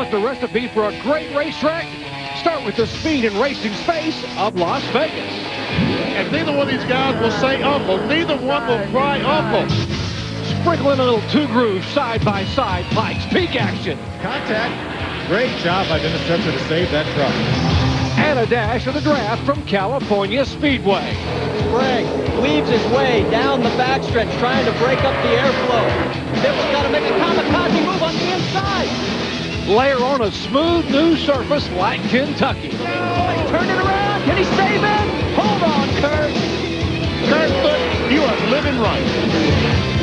Want the recipe for a great racetrack? Start with the speed and racing space of Las Vegas. And neither one of these guys will say uncle. Neither one will cry uncle. Sprinkle in a little two-groove side-by-side Pikes Peak action. Contact. Great job by Dennis Setzer to save that truck. And a dash of the draft from California Speedway. Sprague weaves his way down the backstretch, trying to break up the airflow. Bibble's got to make a kamikaze move on the inside. Layer on a smooth new surface like Kentucky. Turn it around. Can he save it? Hold on, Kurt. Kurt, you are living right.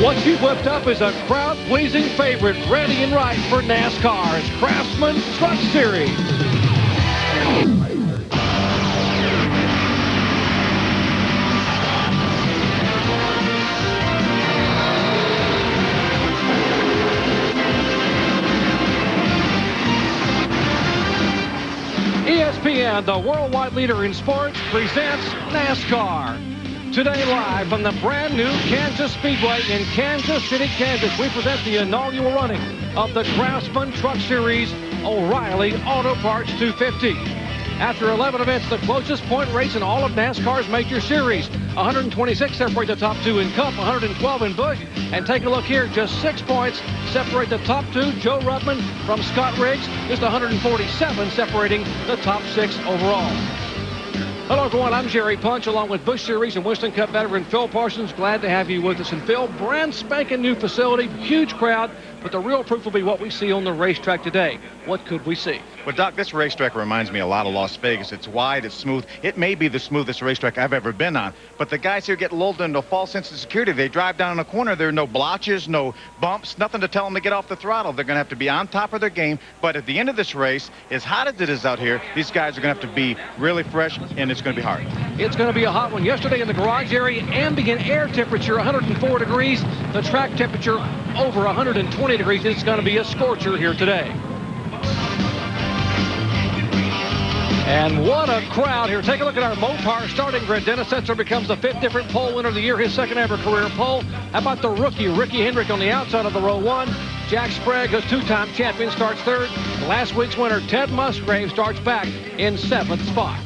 What you've whipped up is a crowd-pleasing favorite, ready and right for NASCAR's Craftsman Truck Series. ESPN, the worldwide leader in sports, presents NASCAR. Today live from the brand new Kansas Speedway in Kansas City, Kansas, we present the inaugural running of the Craftsman Truck Series O'Reilly Auto Parts 250. After 11 events, the closest point race in all of NASCAR's major series. 126 separate the top two in Cup, 112 in Busch. And take a look here, just 6 points separate the top two, Joe Ruttman from Scott Riggs, just 147 separating the top 6 overall. Hello, everyone. I'm Jerry Punch, along with Busch Series and Winston Cup veteran Phil Parsons. Glad to have you with us. And Phil, brand spanking new facility, huge crowd, but the real proof will be what we see on the racetrack today. What could we see? Well, Doc, this racetrack reminds me a lot of Las Vegas. It's wide, it's smooth. It may be the smoothest racetrack I've ever been on, but the guys here get lulled into a false sense of security. They drive down in a corner. There are no blotches, no bumps, nothing to tell them to get off the throttle. They're going to have to be on top of their game, but at the end of this race, as hot as it is out here, these guys are going to have to be really fresh, and it's going to be hard. It's going to be a hot one. Yesterday in the garage area, ambient air temperature 104 degrees. The track temperature over 120 degrees. It's going to be a scorcher here today. And what a crowd here. Take a look at our Mopar starting grid. Dennis Setzer becomes the 5th different pole winner of the year, his second ever career pole. How about the rookie, Ricky Hendrick, on the outside of the row 1. Jack Sprague, a 2-time champion, starts 3rd. Last week's winner, Ted Musgrave, starts back in 7th spot.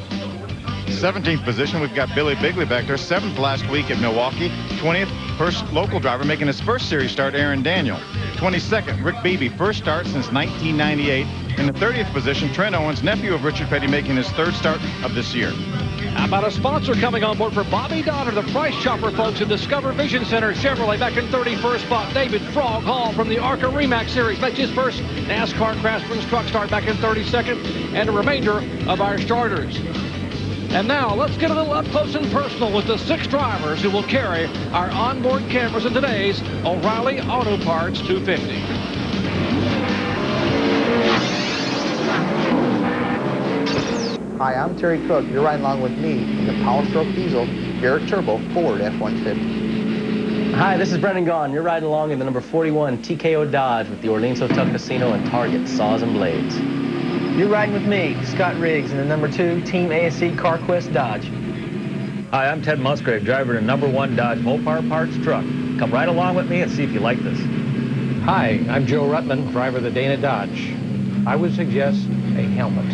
17th position, we've got Billy Bigley back there. 7th last week at Milwaukee. 20th, first local driver making his first series start, Aaron Daniel. 22nd, Rick Beebe, first start since 1998. In the 30th position, Trent Owens, nephew of Richard Petty, making his 3rd start of this year. How about a sponsor coming on board for Bobby Donner, the Price Chopper folks at Discover Vision Center Chevrolet, back in 31st spot. David Frog Hall from the ARCA Remax Series makes his first NASCAR Craftsman's truck start back in 32nd, and the remainder of our starters. And now let's get a little up close and personal with the 6 drivers who will carry our onboard cameras in today's O'Reilly Auto Parts 250. Hi, I'm Terry Cook. You're riding along with me in the Power Stroke Diesel Garrett Turbo Ford F-150. Hi, this is Brendan Gaughan. You're riding along in the number 41 TKO Dodge with the Orleans Hotel Casino and Target Saws and Blades. You're riding with me, Scott Riggs, in the number 2 Team ASE CarQuest Dodge. Hi, I'm Ted Musgrave, driver of the number 1 Dodge Mopar Parts truck. Come right along with me and see if you like this. Hi, I'm Joe Ruttman, driver of the Dana Dodge. I would suggest a helmet.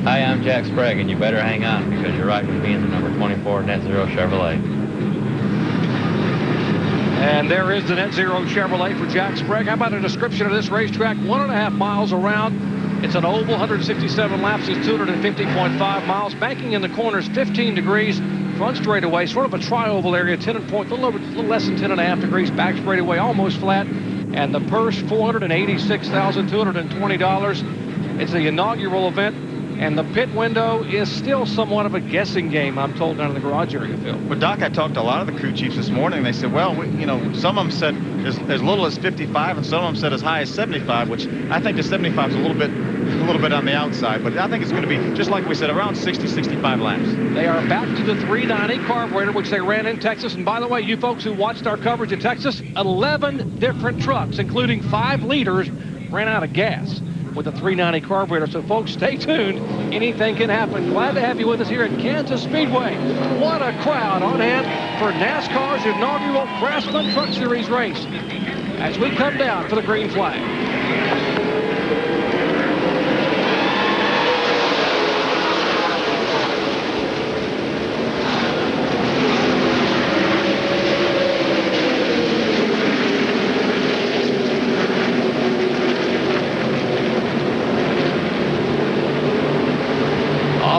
Hi, I'm Jack Sprague, and you better hang on because you're riding with me in the number 24 Net Zero Chevrolet. And there is the Net Zero Chevrolet for Jack Sprague. How about a description of this racetrack? 1.5 miles around. It's an oval, 167 laps, is 250.5 miles. Banking in the corners, 15 degrees. Front straightaway, sort of a tri-oval area, 10 and point, a little less than 10.5 degrees. Back straightaway, almost flat. And the purse, $486,220. It's the inaugural event. And the pit window is still somewhat of a guessing game, I'm told, down in the garage area, Phil. Well, Doc, I talked to a lot of the crew chiefs this morning. They said, well, some of them said as little as 55, and some of them said as high as 75, which I think the 75 is a little bit on the outside. But I think it's going to be, just like we said, around 60, 65 laps. They are back to the 390 carburetor, which they ran in Texas. And by the way, you folks who watched our coverage in Texas, 11 different trucks, including 5 liters, ran out of gas with a 390 carburetor. So folks, stay tuned. Anything can happen. Glad to have you with us here at Kansas Speedway. What a crowd on hand for NASCAR's inaugural Craftsman Truck Series race as we come down for the green flag.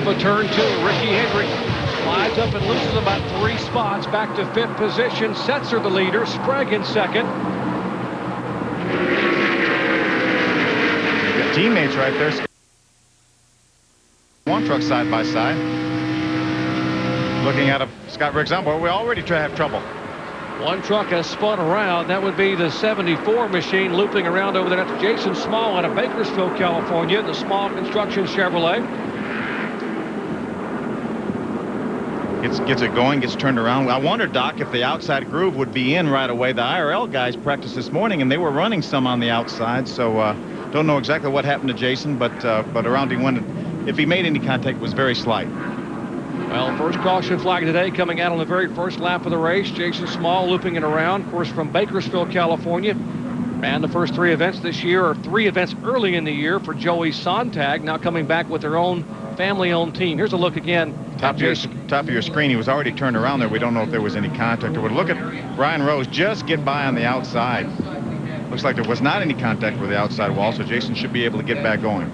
Top of turn 2, Ricky Hendrick slides up and loses about 3 spots. Back to 5th position. Setzer the leader. Sprague in 2nd. Got teammates right there. One truck side by side. Looking at a Scott Riggs on board. We already have trouble. One truck has spun around. That would be the 74 machine looping around over there. That's Jason Small out of Bakersfield, California. The Small Construction Chevrolet. Gets it going, gets turned around. I wonder, Doc, if the outside groove would be in right away. The IRL guys practiced this morning, and they were running some on the outside. So don't know exactly what happened to Jason, but around he went. If he made any contact, it was very slight. Well, first caution flag today coming out on the very first lap of the race. Jason Small looping it around, of course, from Bakersfield, California. And the first 3 events this year are 3 events early in the year for Joey Sontag, now coming back with their own family-owned team. Here's a look again. Top of your screen, he was already turned around there. We don't know if there was any contact. But look at Ryan Rose just get by on the outside. Looks like there was not any contact with the outside wall, so Jason should be able to get back going.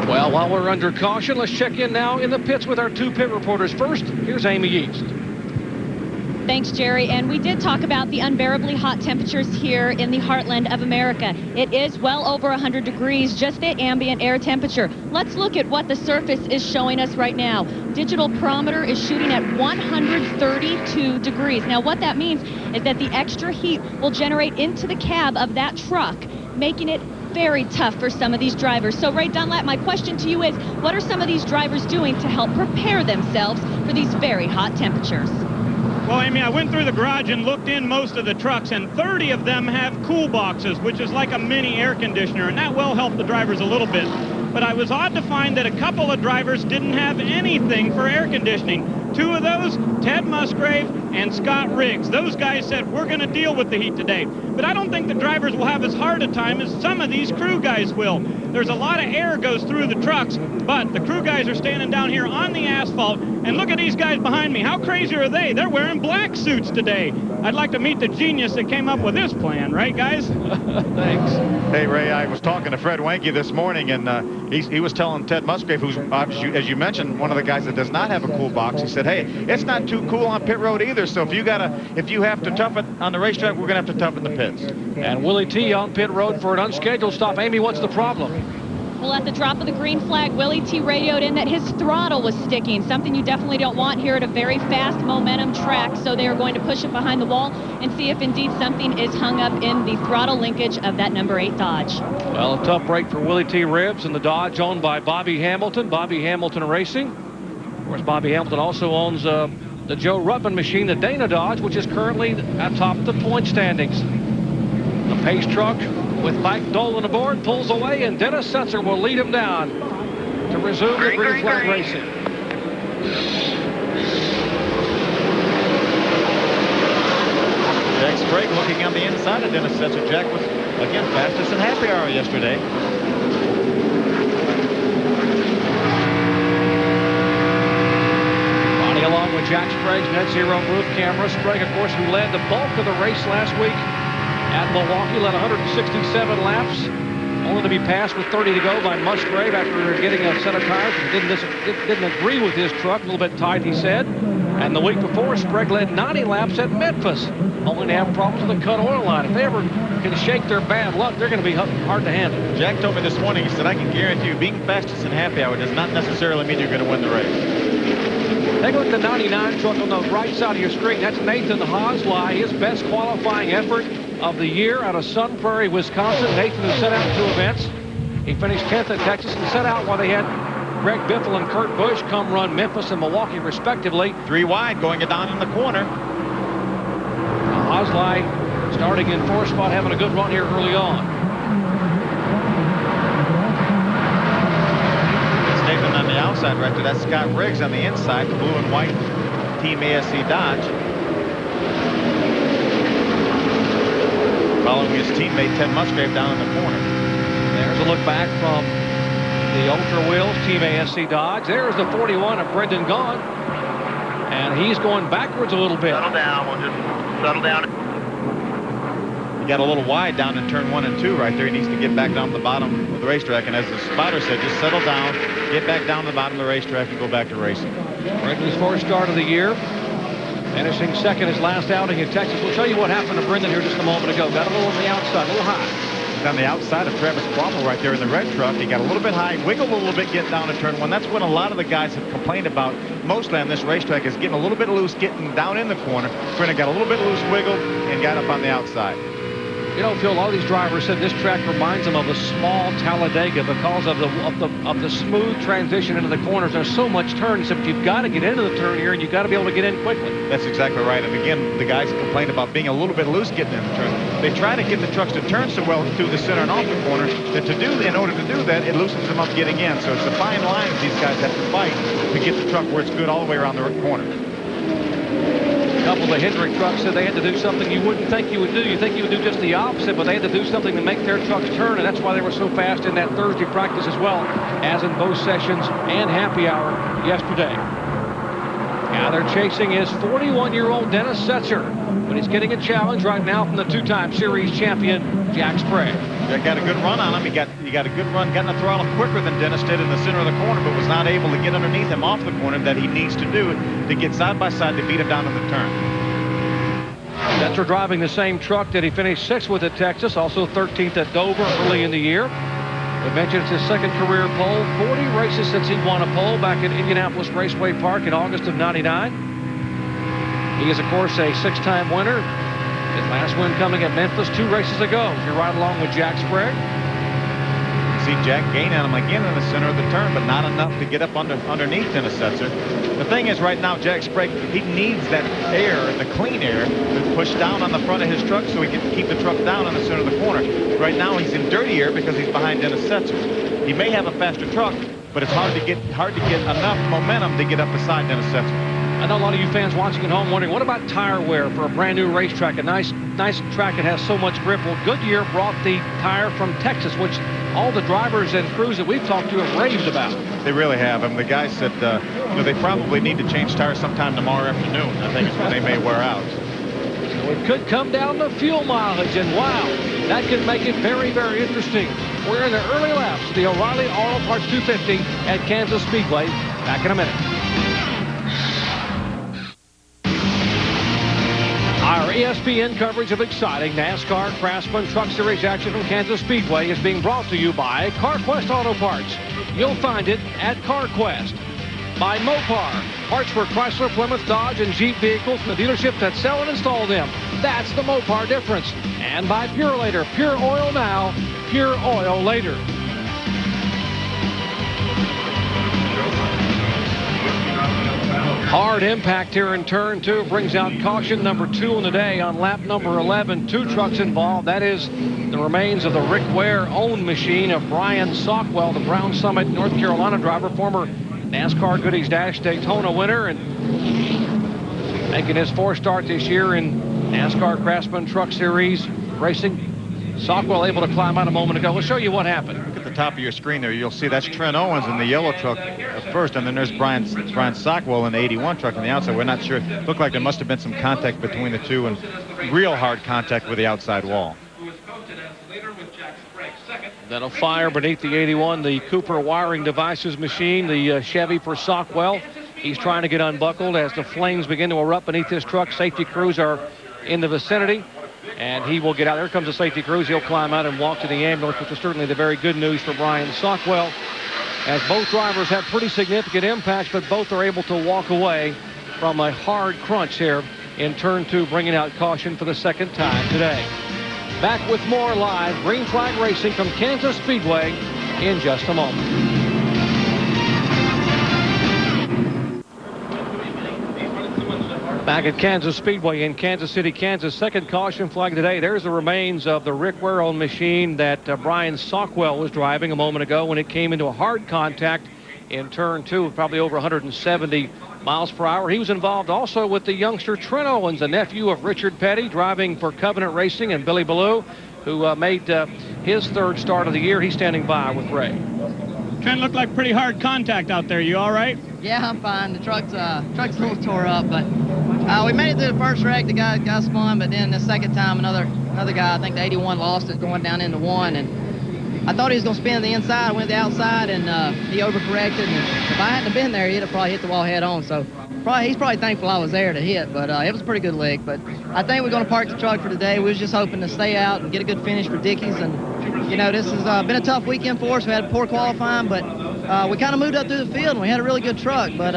Well, while we're under caution, let's check in now in the pits with our 2 pit reporters. First, here's Amy East. Thanks, Jerry. And we did talk about the unbearably hot temperatures here in the heartland of America. It is well over 100 degrees, just the ambient air temperature. Let's look at what the surface is showing us right now. Digital barometer is shooting at 132 degrees. Now, what that means is that the extra heat will generate into the cab of that truck, making it very tough for some of these drivers. So, Ray Dunlap, my question to you is, what are some of these drivers doing to help prepare themselves for these very hot temperatures? Well, Amy, I went through the garage and looked in most of the trucks, and 30 of them have cool boxes, which is like a mini air conditioner, and that will help the drivers a little bit. But I was odd to find that a couple of drivers didn't have anything for air conditioning. 2 of those, Ted Musgrave and Scott Riggs. Those guys said, we're going to deal with the heat today. But I don't think the drivers will have as hard a time as some of these crew guys will. There's a lot of air goes through the trucks, but the crew guys are standing down here on the asphalt, and look at these guys behind me. How crazy are they? They're wearing black suits today. I'd like to meet the genius that came up with this plan, right, guys? Thanks. Hey, Ray, I was talking to Fred Wanke this morning, and he was telling Ted Musgrave, who's, as you mentioned, one of the guys that does not have a cool box, he said, hey, it's not too cool on pit road either, so if you have to tough it on the racetrack, we're going to have to tough it in the pits. And Willie T on pit road for an unscheduled stop. Amy, what's the problem? Well, at the drop of the green flag, Willie T radioed in that his throttle was sticking, something you definitely don't want here at a very fast momentum track. So they are going to push it behind the wall and see if indeed something is hung up in the throttle linkage of that number 8 Dodge. Well, a tough break for Willie T Ribs and the Dodge owned by Bobby Hamilton, Bobby Hamilton Racing. Of course, Bobby Hamilton also owns the Joe Ruttman machine, the Dana Dodge, which is currently atop the point standings. The pace truck with Mike Dolan aboard pulls away, and Dennis Setzer will lead him down to resume the green flag racing. Jack Sprague looking on the inside of Dennis Setzer. Jack was, again, fastest in happy hour yesterday. Ronnie along with Jack Sprague's net zero move camera. Sprague, of course, who led the bulk of the race last week at Milwaukee, led 167 laps, only to be passed with 30 to go by Musgrave after getting a set of tires. Didn't agree with his truck, a little bit tight, he said. And the week before, Sprague led 90 laps at Memphis, only to have problems with the cut oil line. If they ever can shake their bad luck, they're going to be hard to handle. Jack told me this morning, he said, I can guarantee you being fastest in happy hour does not necessarily mean you're going to win the race. Take a look at the 99 truck on the right side of your screen. That's Nathan Hosley, his best qualifying effort of the year out of Sun Prairie, Wisconsin. Nathan, who set out 2 events. He finished 10th at Texas and set out while they had Greg Biffle and Kurt Busch come run Memphis and Milwaukee, respectively. 3 wide, going it down in the corner. Hosley starting in 4th spot, having a good run here early on. It's Nathan on the outside right there. That's Scott Riggs on the inside, the blue and white Team ASC Dodge. Following his teammate Ted Musgrave down in the corner. There's a look back from the Ultra Wheels Team ASC Dodge. There's the 41 of Brendan Gaughan, and he's going backwards a little bit. Settle down. We'll just settle down. got a little wide down in turn 1 and 2 right there. He needs to get back down to the bottom of the racetrack. And as the spotter said, just settle down, get back down to the bottom of the racetrack, and go back to racing. Brendan's first start of the year. Finishing second his last outing in Texas. We'll show you what happened to Brendan here just a moment ago. Got a little on the outside, a little high. He's on the outside of Travis Cromwell right there in the red truck. He got a little bit high, wiggled a little bit getting down to turn 1. That's what a lot of the guys have complained about mostly on this racetrack, is getting a little bit loose, getting down in the corner. Brendan got a little bit loose, wiggled, and got up on the outside. You know, Phil, a lot of these drivers said this track reminds them of a small Talladega because of the smooth transition into the corners. There's so much turn, so you've got to get into the turn here, and you've got to be able to get in quickly. That's exactly right. And again, the guys complained about being a little bit loose getting in the turn. They try to get the trucks to turn so well through the center and off the corner that in order to do that, it loosens them up getting in. So it's a fine line these guys have to fight to get the truck where it's good all the way around the corner. A couple of the Hendrick trucks said they had to do something you wouldn't think you would do. You think you would do just the opposite, but they had to do something to make their trucks turn, and that's why they were so fast in that Thursday practice as well as in both sessions and happy hour yesterday. Now they're chasing is 41-year-old Dennis Setzer, but he's getting a challenge right now from the two-time series champion Jack Sprague. Jack got a good run on him. He got a good run, got in the throttle quicker than Dennis did in the center of the corner, but was not able to get underneath him off the corner that he needs to do to get side by side to beat him down in the turn. Setzer driving the same truck that he finished 6th with at Texas, also 13th at Dover early in the year. We mentioned it's his second career pole, 40 races since he won a pole back at Indianapolis Raceway Park in August of '99. He is, of course, a 6-time winner. His last win coming at Memphis 2 races ago. If you're right along with Jack Sprague. See Jack gain on him again in the center of the turn, but not enough to get up underneath Dennis Setzer. The thing is, right now, Jack Sprague, he needs that air, the clean air, to push down on the front of his truck so he can keep the truck down in the center of the corner. Right now, he's in dirty air because he's behind Dennis Setzer. He may have a faster truck, but it's hard to get enough momentum to get up beside Dennis Setzer. I know a lot of you fans watching at home wondering, what about tire wear for a brand new racetrack? A nice track that has so much grip. Well, Goodyear brought the tire from Texas, which all the drivers and crews that we've talked to have raved about. They really have. And the guys said, they probably need to change tires sometime tomorrow afternoon. I think it's when they may wear out. So it could come down to fuel mileage, and wow, that could make it very, very interesting. We're in the early laps of the O'Reilly Auto Parts 250 at Kansas Speedway. Back in a minute. Our ESPN coverage of exciting NASCAR Craftsman Truck Series action from Kansas Speedway is being brought to you by CarQuest Auto Parts. You'll find it at CarQuest. By Mopar, parts for Chrysler, Plymouth, Dodge, and Jeep vehicles from the dealership that sell and install them. That's the Mopar difference. And by Purolator, pure oil now, pure oil later. Hard impact here in turn 2 brings out caution number 2 on the day on lap number 11. 2 trucks involved. That is the remains of the Rick Ware owned machine of Brian Sockwell, the Brown Summit, North Carolina driver, former NASCAR Goodies Dash Daytona winner, and making his 4th start this year in NASCAR Craftsman Truck Series racing. Sockwell able to climb out a moment ago. We'll show you what happened. Look at the top of your screen there. You'll see that's Trent Owens in the yellow truck first, and then there's Brian Sockwell in the 81 truck on the outside. We're not sure. It looked like there must have been some contact between the two, and real hard contact with the outside wall. That'll fire beneath the 81, the Cooper Wiring Devices machine, the Chevy for Sockwell. He's trying to get unbuckled as the flames begin to erupt beneath his truck. Safety crews are in the vicinity, and he will get out. There comes the safety crews. He'll climb out and walk to the ambulance, which is certainly the very good news for Brian Sockwell, as both drivers have pretty significant impacts, but both are able to walk away from a hard crunch here in turn 2, bringing out caution for the 2nd time today. Back with more live green flag racing from Kansas Speedway in just a moment. Back at Kansas Speedway in Kansas City, Kansas. 2nd caution flag today. There's the remains of the Rick Ware owned machine that Brian Sockwell was driving a moment ago when it came into a hard contact in turn 2, probably over 170 miles per hour. He was involved also with the youngster Trent Owens, a nephew of Richard Petty, driving for Covenant Racing, and Billy Ballou, who made his 3rd start of the year. He's standing by with Ray. Trent, looked like pretty hard contact out there. You all right? Yeah, I'm fine. The truck's a little tore up, but We made it through the first wreck. The guy spun, but then the second time, another guy, I think the 81 lost it going down into one. And I thought he was going to spin the inside, went the outside, and he overcorrected. And if I hadn't been there, he'd have probably hit the wall head on. So he's probably thankful I was there to hit, but it was a pretty good lick. But I think we're going to park the truck for today. We was just hoping to stay out and get a good finish for Dickies. And, you know, this has been a tough weekend for us. We had poor qualifying, but we kind of moved up through the field, and we had a really good truck. But,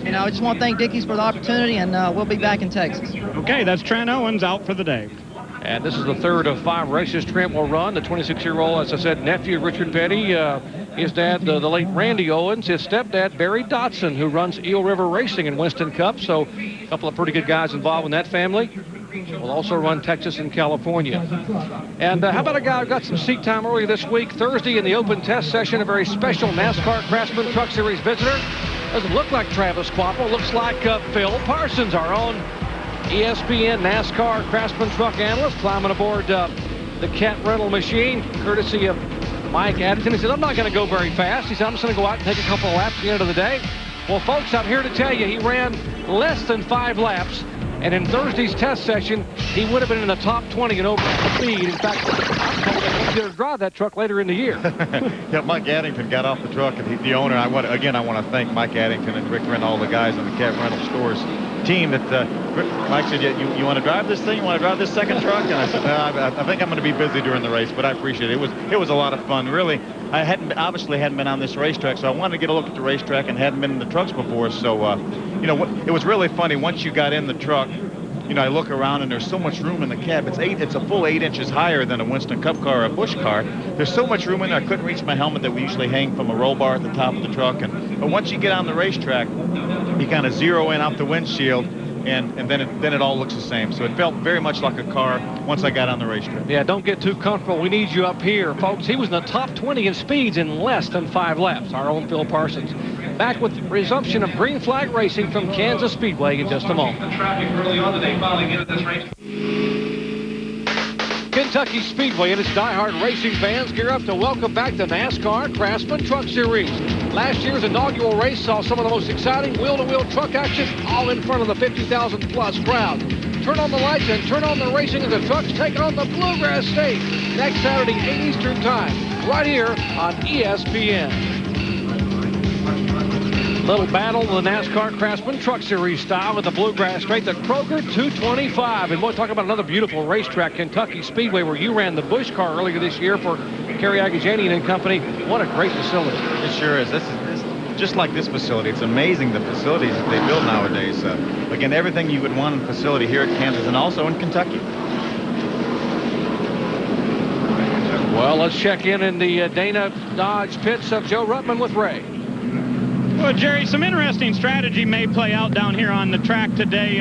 you know, I just want to thank Dickies for the opportunity, and we'll be back in Texas. Okay, that's Trent Owens out for the day. And this is the third of 5 races Trent will run. The 26-year-old, as I said, nephew of Richard Petty. His dad, the late Randy Owens. His stepdad, Barry Dotson, who runs Eel River Racing in Winston Cup. So a couple of pretty good guys involved in that family. Will also run Texas and California. And how about a guy who got some seat time earlier this week? Thursday in the open test session, a very special NASCAR Craftsman Truck Series visitor. Doesn't look like Travis Quapple. Looks like Phil Parsons, our own ESPN NASCAR Craftsman truck analyst, climbing aboard the Cat rental machine, courtesy of Mike Addington. He said, I'm not going to go very fast. He said, I'm just going to go out and take a couple of laps at the end of the day. Well, folks, I'm here to tell you he ran less than 5 laps. And in Thursday's test session, he would have been in the top 20 in overall speed. In fact, I'm told that he's going to drive that truck later in the year. Yeah, Mike Addington got off the truck, and the owner, I want to thank Mike Addington and Rick Renn, all the guys on the Cat Rental Stores team that Mike said, you want to drive this thing? You want to drive this second truck? And I said, no, I think I'm going to be busy during the race, but I appreciate it. It was a lot of fun. Really, I obviously hadn't been on this racetrack, so I wanted to get a look at the racetrack and hadn't been in the trucks before. So, you know, it was really funny. Once you got in the truck, you know, I look around and there's so much room in the cab. It's a full 8 inches higher than a Winston Cup car or a Busch car. There's so much room in there. I couldn't reach my helmet that we usually hang from a roll bar at the top of the truck. But once you get on the racetrack, you kind of zero in off the windshield, and then it all looks the same. So it felt very much like a car once I got on the racetrack. Yeah, don't get too comfortable. We need you up here, folks. He was in the top 20 in speeds in less than 5 laps, our own Phil Parsons. Back with resumption of green flag racing from Kansas Speedway in just a moment. Kentucky Speedway and its diehard racing fans gear up to welcome back the NASCAR Craftsman Truck Series. Last year's inaugural race saw some of the most exciting wheel-to-wheel truck action, all in front of the 50,000-plus crowd. Turn on the lights and turn on the racing as the trucks take on the Bluegrass State next Saturday, 8 Eastern Time, right here on ESPN. Little battle of the NASCAR Craftsman Truck Series style with the Bluegrass State, the Kroger 225. And we'll talk about another beautiful racetrack, Kentucky Speedway, where you ran the Busch car earlier this year for Kerry Agajanian and company. What a great facility. It sure is. This is just like this facility. It's amazing the facilities that they build nowadays. Again, everything you would want in a facility here at Kansas and also in Kentucky. Well, let's check in the Dana Dodge pits of Joe Ruttman with Ray. Well, Jerry, some interesting strategy may play out down here on the track today.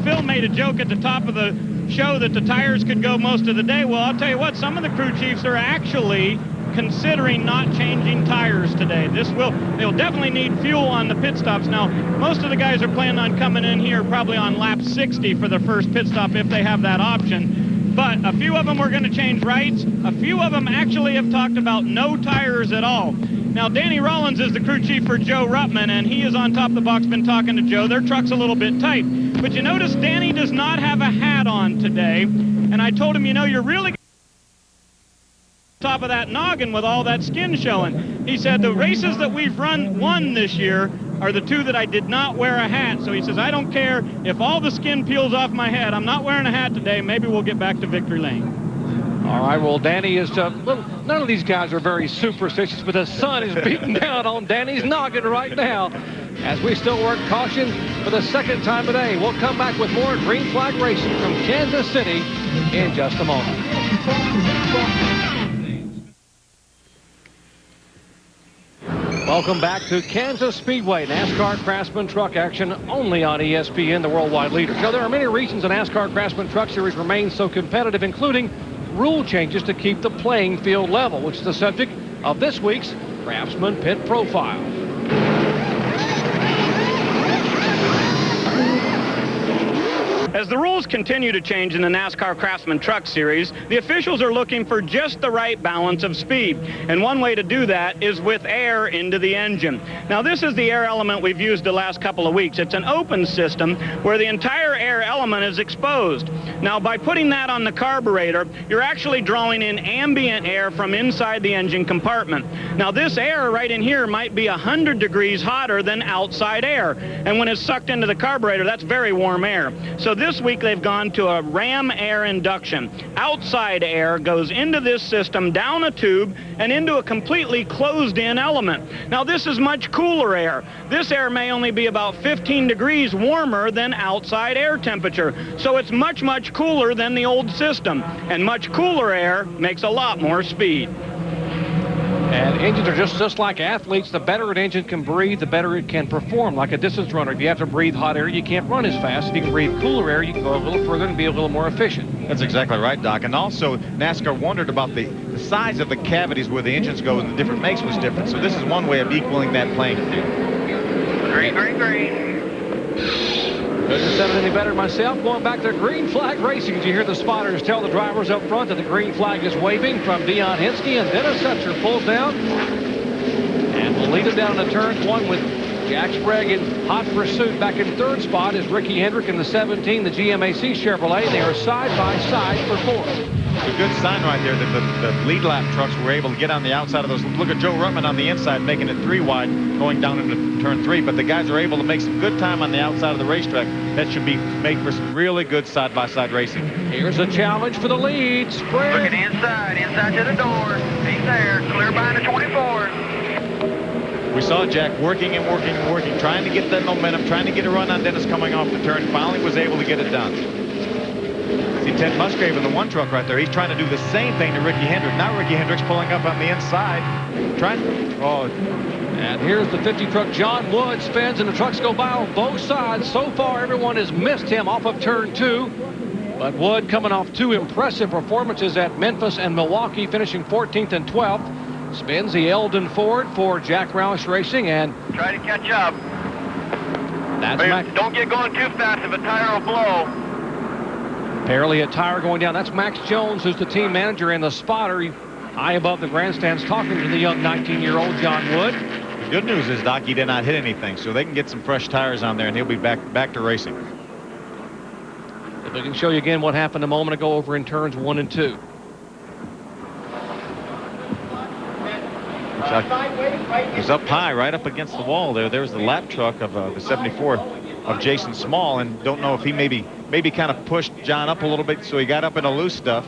Phil made a joke at the top of the show that the tires could go most of the day. Well, I'll tell you what, some of the crew chiefs are actually considering not changing tires today. They'll definitely need fuel on the pit stops. Now, most of the guys are planning on coming in here probably on lap 60 for their first pit stop if they have that option. But a few of them were going to change rights. A few of them actually have talked about no tires at all. Now, Danny Rollins is the crew chief for Joe Ruttman, and he is on top of the box, been talking to Joe. Their truck's a little bit tight. But you notice Danny does not have a hat on today. And I told him, you're really top of that noggin with all that skin showing. He said the races that we've won this year are the 2 that I did not wear a hat. So he says, I don't care if all the skin peels off my head. I'm not wearing a hat today. Maybe we'll get back to victory lane. All right, well, Danny is, none of these guys are very superstitious, but the sun is beating down on Danny's noggin right now as we still work caution for the second time today. We'll come back with more green flag racing from Kansas City in just a moment. Welcome back to Kansas Speedway, NASCAR Craftsman truck action only on ESPN, the worldwide leader. So there are many reasons the NASCAR Craftsman Truck Series remains so competitive, including rule changes to keep the playing field level, which is the subject of this week's Craftsman Pit Profile. As the rules continue to change in the NASCAR Craftsman Truck Series, the officials are looking for just the right balance of speed. And one way to do that is with air into the engine. Now, this is the air element we've used the last couple of weeks. It's an open system where the entire air element is exposed. Now, by putting that on the carburetor, you're actually drawing in ambient air from inside the engine compartment. Now, this air right in here might be 100 degrees hotter than outside air. And when it's sucked into the carburetor, that's very warm air. So this week they've gone to a ram air induction. Outside air goes into this system, down a tube, and into a completely closed-in element. Now, this is much cooler air. This air may only be about 15 degrees warmer than outside air temperature. So it's much, much cooler than the old system. And much cooler air makes a lot more speed. And engines are just like athletes. The better an engine can breathe, the better it can perform. Like a distance runner, if you have to breathe hot air, you can't run as fast. If you can breathe cooler air, you can go a little further and be a little more efficient. That's exactly right, Doc. And also, NASCAR wondered about the size of the cavities where the engines go, and the different makes was different. So this is one way of equaling that playing field. Green, green, green. Couldn't have said it any better myself. Going back to green flag racing, as you hear the spotters tell the drivers up front that the green flag is waving from Dion Henske, and Dennis Setzer pulls down and will lead him down to turn one with Jack Sprague in hot pursuit. Back in third spot is Ricky Hendrick in the 17, the GMAC Chevrolet. They are side by side for fourth. It's a good sign right there that the lead lap trucks were able to get on the outside of those. Look at Joe Ruttman on the inside, making it 3 wide, going down into turn 3. But the guys are able to make some good time on the outside of the racetrack. That should be made for some really good side-by-side racing. Here's a challenge for the lead. Sprague. Looking inside to the door. He's there, clear by the 24. We saw Jack working and working and working, trying to get that momentum, trying to get a run on Dennis coming off the turn. Finally was able to get it done. See Ted Musgrave in the one truck right there. He's trying to do the same thing to Ricky Hendrick. Now Ricky Hendrick's pulling up on the inside. And here's the 50 truck. John Wood spins, and the trucks go by on both sides. So far, everyone has missed him off of turn 2. But Wood coming off 2 impressive performances at Memphis and Milwaukee, finishing 14th and 12th. Spins the Eldon Ford for Jack Roush Racing, and try to catch up. Don't get going too fast if a tire will blow. Apparently a tire going down. That's Max Jones, who's the team manager and the spotter, high above the grandstands, talking to the young 19-year-old John Wood. The good news is, Doc, he did not hit anything, so they can get some fresh tires on there, and he'll be back to racing. If we can show you again what happened a moment ago over in turns 1 and 2. It was up high, right up against the wall there. There's the lap truck of the 74 of Jason Small, and don't know if he maybe kind of pushed John up a little bit, so he got up in the loose stuff.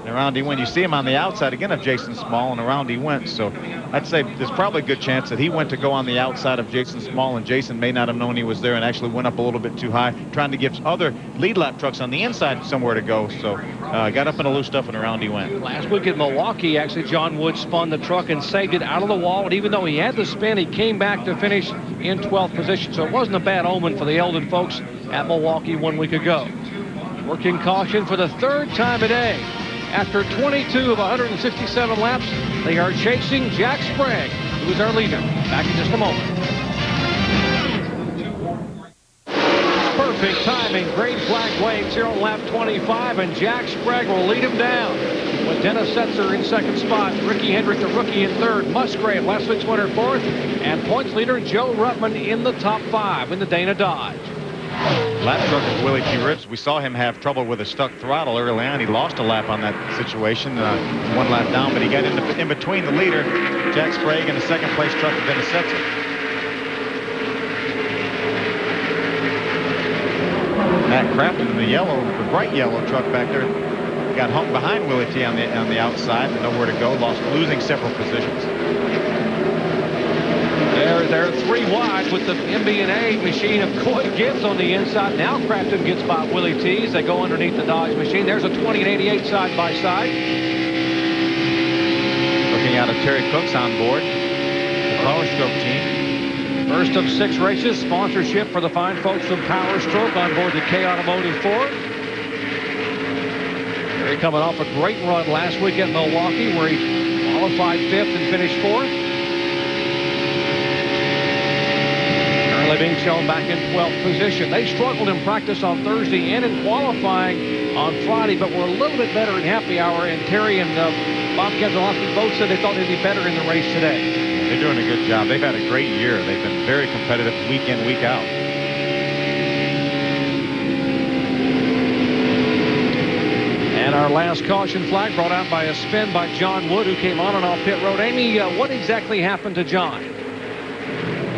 And around he went. You see him on the outside again of Jason Small, and around he went. So I'd say there's probably a good chance that he went to go on the outside of Jason Small, and Jason may not have known he was there and actually went up a little bit too high, trying to give other lead lap trucks on the inside somewhere to go. So got up in the loose stuff, and around he went. Last week at Milwaukee, actually, John Wood spun the truck and saved it out of the wall. And even though he had the spin, he came back to finish in 12th position. So it wasn't a bad omen for the Eldon folks at Milwaukee 1 week ago. Working caution for the 3rd time today. After 22 of 167 laps, they are chasing Jack Sprague, who is our leader. Back in just a moment. Perfect timing. Green flag waves here on lap 25, and Jack Sprague will lead him down. With Dennis Setzer in 2nd spot, Ricky Hendrick, the rookie, in 3rd, Musgrave, last week's winner, 4th, and points leader Joe Ruttman in the top 5 in the Dana Dodge. Lap truck of Willie T. Ribs. We saw him have trouble with a stuck throttle early on. He lost a lap on that situation, 1 lap down, but he got in between the leader, Jack Sprague, and the 2nd place truck of Dennis Setzer. Matt Crafton in the bright yellow truck back there, got hung behind Willie T on the outside, nowhere to go, losing several positions. They're 3 wide with the MB&A machine of Coy Gibbs on the inside. Now Crafton gets by Willie T as they go underneath the Dodge machine. There's a 20 and 88 side by side. Looking out of Terry Cook's on board, the Power Stroke team. First of 6 races, sponsorship for the fine folks from Power Stroke on board the K Automotive Ford. Terry coming off a great run last week at Milwaukee, where he qualified 5th and finished 4th. Currently being shown back in 12th position. They struggled in practice on Thursday and in qualifying on Friday, but were a little bit better in happy hour. And Terry and Bob Keselowski both said they thought they'd be better in the race today. They're doing a good job. They've had a great year. They've been very competitive week in, week out. And our last caution flag brought out by a spin by John Wood, who came on and off pit road. Amy, what exactly happened to John?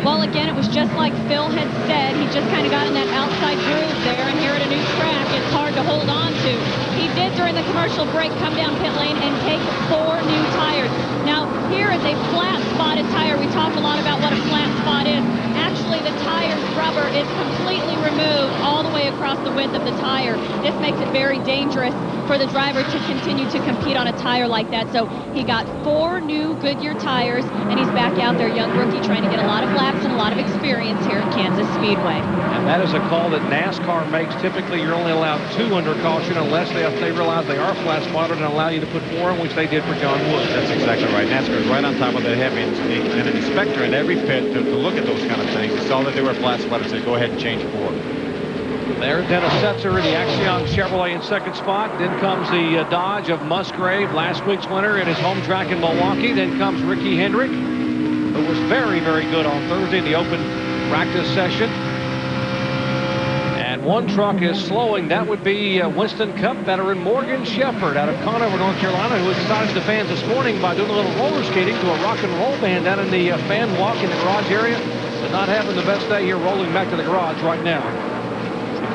Well, again, it was just like Phil had said. He just kind of got in that outside groove there, and here at a new track, it's hard to hold on to. He did, during the commercial break, come down pit lane and take 4 new tires. Now, here is a flat spotted tire. We talk a lot about what a flat spot is. Actually, the tire's rubber is completely removed all the way across the width of the tire. This makes it very dangerous for the driver to continue to compete on a tire like that. So he got 4 new Goodyear tires, and he's back out there, young rookie, trying to get a lot of laps and a lot of experience here at Kansas Speedway. And that is a call that NASCAR makes. Typically, you're only allowed 2 under caution unless they realize they are flat spotted and allow you to put 4 in, which they did for John Wood. That's exactly right. NASCAR is right on top of the heavy, and an inspector in every pit to look at those kind of things. He saw that they were flat spotted, said, go ahead and change 4. There's Dennis Setzer in the Axion Chevrolet in second spot. Then comes the Dodge of Musgrave, last week's winner at his home track in Milwaukee. Then comes Ricky Hendrick, who was very, very good on Thursday in the open practice session. And one truck is slowing. That would be Winston Cup veteran Morgan Shepherd out of Conover, North Carolina, who excited the fans this morning by doing a little roller skating to a rock and roll band down in the fan walk in the garage area. But not having the best day here, rolling back to the garage right now.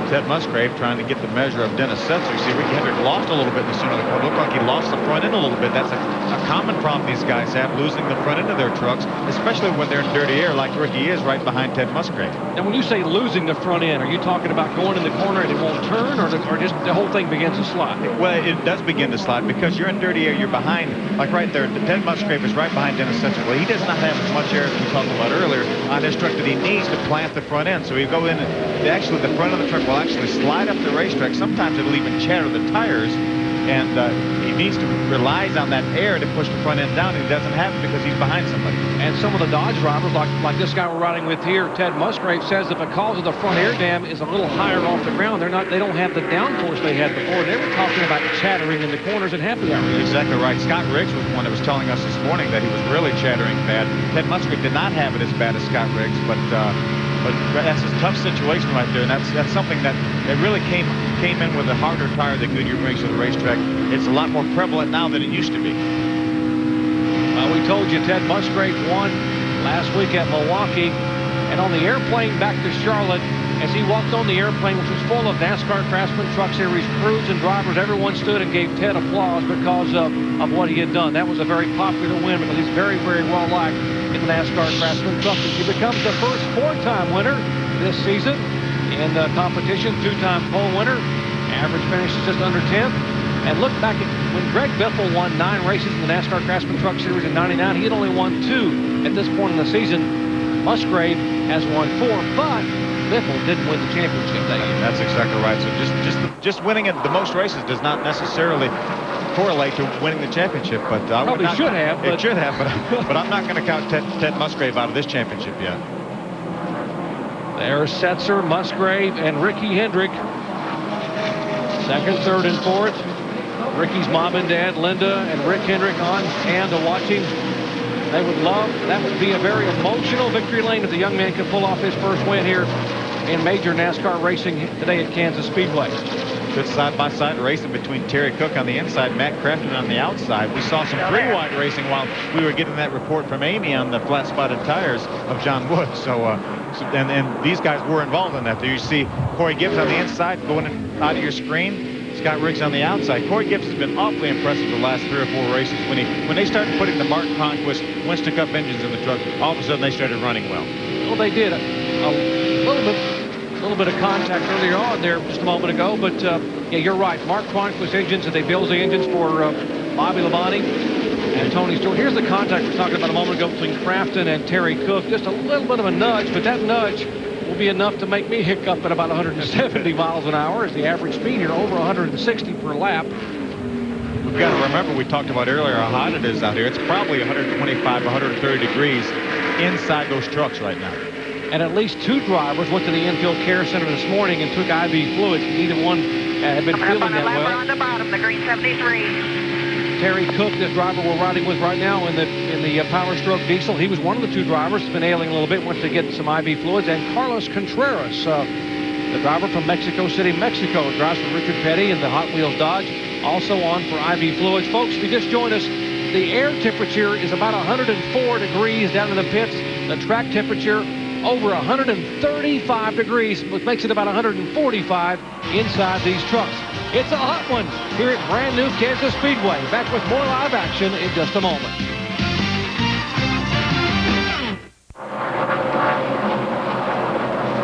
Ted Musgrave trying to get the measure of Dennis Setzer. You see, Ricky Hendrick lost a little bit in the center of the car. Looked like he lost the front end a little bit. That's a common problem these guys have, losing the front end of their trucks, especially when they're in dirty air like Ricky is right behind Ted Musgrave. Now, when you say losing the front end, are you talking about going in the corner and it won't turn, or just the whole thing begins to slide? Well, it does begin to slide because you're in dirty air. You're behind, like right there. Ted Musgrave is right behind Dennis Setzer. Well, he does not have as much air as we talked about earlier on his truck that he needs to plant the front end. So you go in, and actually the front of the truck will actually slide up the racetrack. Sometimes it'll even chatter the tires, and he needs to relies on that air to push the front end down, and he doesn't have it because he's behind somebody. And some of the Dodge drivers, like this guy we're riding with here, Ted Musgrave, says that because of the front air dam is a little higher off the ground, they don't have the downforce they had before. They were talking about chattering in the corners and happy hour. Exactly right. Scott Riggs was the one that was telling us this morning that he was really chattering bad. Ted Musgrave did not have it as bad as Scott Riggs, but that's a tough situation right there, and that's something that really came in with a harder tire that Goodyear brings to the racetrack. It's a lot more prevalent now than it used to be. We told you Ted Musgrave won last week at Milwaukee, and on the airplane back to Charlotte, as he walked on the airplane, which was full of NASCAR Craftsman Truck Series crews and drivers, everyone stood and gave Ted applause because of what he had done. That was a very popular win because he's very, very well liked in the NASCAR Craftsman Truck Series. He becomes the first 4-time winner this season in the competition, 2-time pole winner. Average finish is just under 10th. And look back at when Greg Biffle won 9 races in the NASCAR Craftsman Truck Series in '99. He had only won 2 at this point in the season. Musgrave has won 4, but Biffle didn't win the championship that year. That's exactly right. So just winning at the most races does not necessarily correlate to winning the championship. But I probably should have. It should have, but I'm not going to count Ted Musgrave out of this championship yet. There's Setzer, Musgrave, and Ricky Hendrick. Second, third, and fourth. Ricky's mom and dad, Linda and Rick Hendrick, on hand to watch him. They would love, that would be a very emotional victory lane if the young man could pull off his first win here in major NASCAR racing today at Kansas Speedway. Good side-by-side racing between Terry Cook on the inside, Matt Craftsman on the outside. We saw some pretty wide racing while we were getting that report from Amy on the flat-spotted tires of John Wood. And these guys were involved in that. There you see Corey Gibbs on the inside going out of your screen. Scott Riggs on the outside. Corey Gibbs has been awfully impressive the last 3 or 4 races. When they started putting the Mark Conquest Winston Cup engines in the truck, all of a sudden they started running well. Well, they did a little bit of contact earlier on there just a moment ago, but yeah, you're right. Mark Conquest engines, and they build the engines for Bobby Labonte and Tony Stewart. Here's the contact we were talking about a moment ago between Crafton and Terry Cook. Just a little bit of a nudge, but that nudge will be enough to make me hiccup at about 170 miles an hour as the average speed here, over 160 per lap. We've got to remember, we talked about earlier how hot it is out here. It's probably 125, 130 degrees inside those trucks right now. and at least 2 drivers went to the infield care center this morning and took IV fluids. Neither one had been feeling that well. On the bottom, the green 73. Terry Cook, the driver we're riding with right now in the Power Stroke Diesel, he was one of the 2 drivers. He's been ailing a little bit, went to get some IV fluids. And Carlos Contreras, the driver from Mexico City, Mexico, drives for Richard Petty in the Hot Wheels Dodge, also on for IV fluids. Folks, if you just joined us, the air temperature is about 104 degrees down in the pits. The track temperature over 135 degrees, which makes it about 145 inside these trucks. It's a hot one here at brand new Kansas Speedway. Back with more live action in just a moment.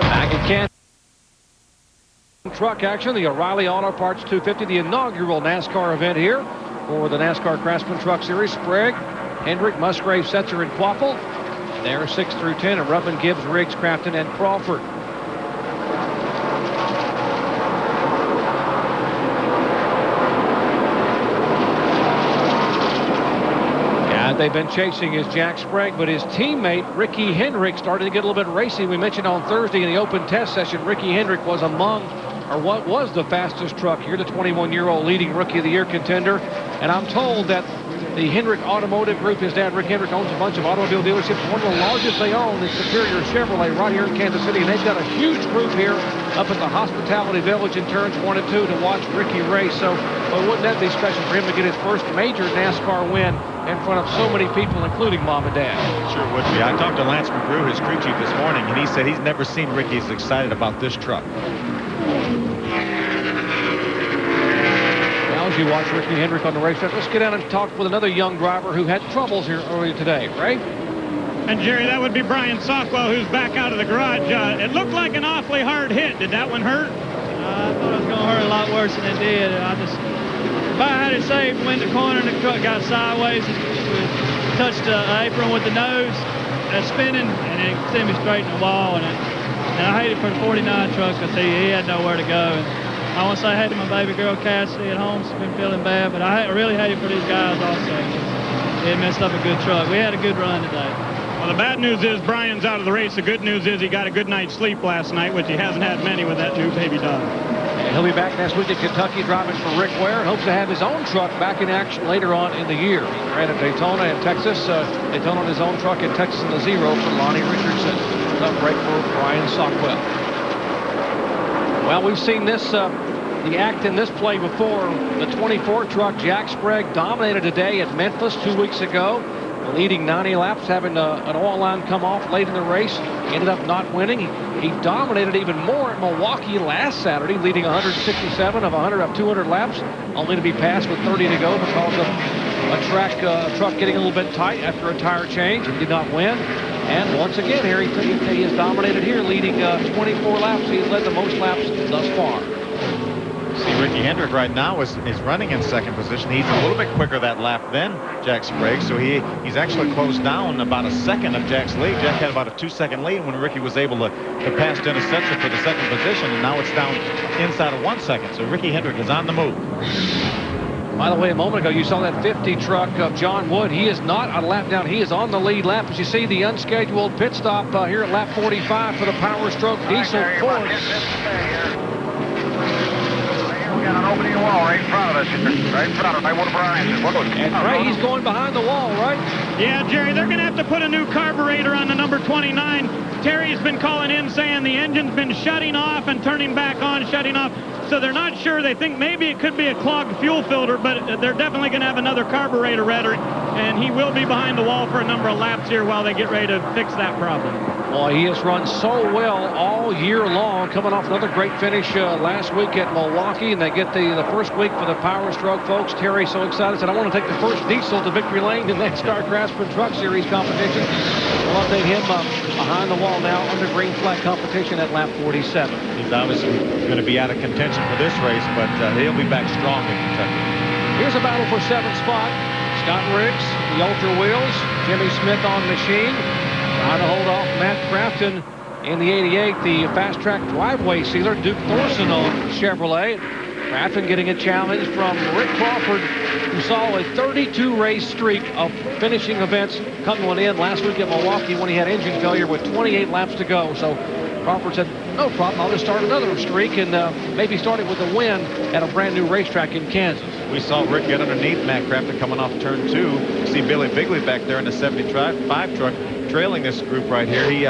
Back at Kansas. Truck action, the O'Reilly Auto Parts 250, the inaugural NASCAR event here for the NASCAR Craftsman Truck Series. Sprague, Hendrick, Musgrave, Setzer, and Quaffle. There 6 through 10, and Rubbin, Gibbs, Riggs, Crafton, and Crawford. They've been chasing is Jack Sprague, but his teammate Ricky Hendrick started to get a little bit racy. We mentioned on Thursday in the open test session, Ricky Hendrick was among, or what was the fastest truck here, the 21-year-old leading Rookie of the Year contender. And I'm told that the Hendrick Automotive Group, his dad Rick Hendrick owns a bunch of automobile dealerships. One of the largest they own is Superior Chevrolet right here in Kansas City, and they've got a huge group here up at the Hospitality Village in turns 1 and 2 to watch Ricky race. So wouldn't that be special for him to get his first major NASCAR win in front of so many people, including Mom and Dad? Sure would be. I talked to Lance McGrew, his crew chief, this morning, and he said he's never seen Ricky as excited about this truck. Now, as you watch Ricky Hendrick on the racetrack, let's get down and talk with another young driver who had troubles here earlier today, right? And Jerry, that would be Brian Sockwell, who's back out of the garage. It looked like an awfully hard hit. Did that one hurt? I thought it was going to hurt a lot worse than it did. If I had it saved, went the corner and the truck got sideways, touched the apron with the nose, spinning, and it sent me straight in the wall. And I hated for the 49 truck because he had nowhere to go. And I want to say I hated my baby girl Cassidy at home. She's been feeling bad, but I really hated for these guys also. They messed up a good truck. We had a good run today. Well, the bad news is Brian's out of the race. The good news is he got a good night's sleep last night, which he hasn't had many with that new baby dog. And he'll be back next week at Kentucky driving for Rick Ware and hopes to have his own truck back in action later on in the year. He ran at Daytona in Texas. Daytona on his own truck in Texas in the 0 for Lonnie Richardson. Tough break for Brian Sockwell. Well, we've seen this, the act in this play before. The 24 truck, Jack Sprague, dominated today at Memphis 2 weeks ago. Leading 90 laps, having an oil line come off late in the race. Ended up not winning. He dominated even more at Milwaukee last Saturday, leading 167 of 200 laps, only to be passed with 30 to go because of a truck getting a little bit tight after a tire change. He did not win. And once again here, he has dominated here, leading 24 laps. He has led the most laps thus far. See, Ricky Hendrick right now is running in second position. He's a little bit quicker that lap than Jack Sprague, so he's actually closed down about a second of Jack's lead. Jack had about a 2-second lead when Ricky was able to pass Dennis Setzer for the second position, and now it's down inside of 1 second. So Ricky Hendrick is on the move. By the way, a moment ago, you saw that 50 truck of John Wood. He is not on a lap down. He is on the lead lap. As you see, the unscheduled pit stop here at lap 45 for the Power Stroke Diesel Ford. Got an opening wall right in front of us. Right in front of us. Right where Brian is. And Ray, he's going behind the wall, right? Yeah, Jerry, they're going to have to put a new carburetor on the number 29. Terry's been calling in saying the engine's been shutting off and turning back on, shutting off. So they're not sure. They think maybe it could be a clogged fuel filter, but they're definitely going to have another carburetor ready. And he will be behind the wall for a number of laps here while they get ready to fix that problem. Boy, he has run so well all year long, coming off another great finish last week at Milwaukee, and they get the first week for the Power Stroke folks. Terry so excited, said, I want to take the first diesel to victory lane in the NASCAR Craftsman Truck Series competition. We'll update him behind the wall now under green flag competition at lap 47. He's obviously going to be out of contention for this race, but he'll be back strong in Kentucky. Here's a battle for 7th spot. Scott Riggs, the Ultra Wheels, Jimmy Smith on machine. Trying to hold off Matt Crafton in the 88, the fast track driveway sealer, Duke Thorson on Chevrolet. Craftsman getting a challenge from Rick Crawford, who saw a 32-race streak of finishing events come to an end last week at Milwaukee when he had engine failure with 28 laps to go. So Crawford said, no problem, I'll just start another streak and maybe start it with a win at a brand new racetrack in Kansas. We saw Rick get underneath Matt Craftsman coming off turn 2. You see Billy Bigley back there in the 75 truck trailing this group right here. He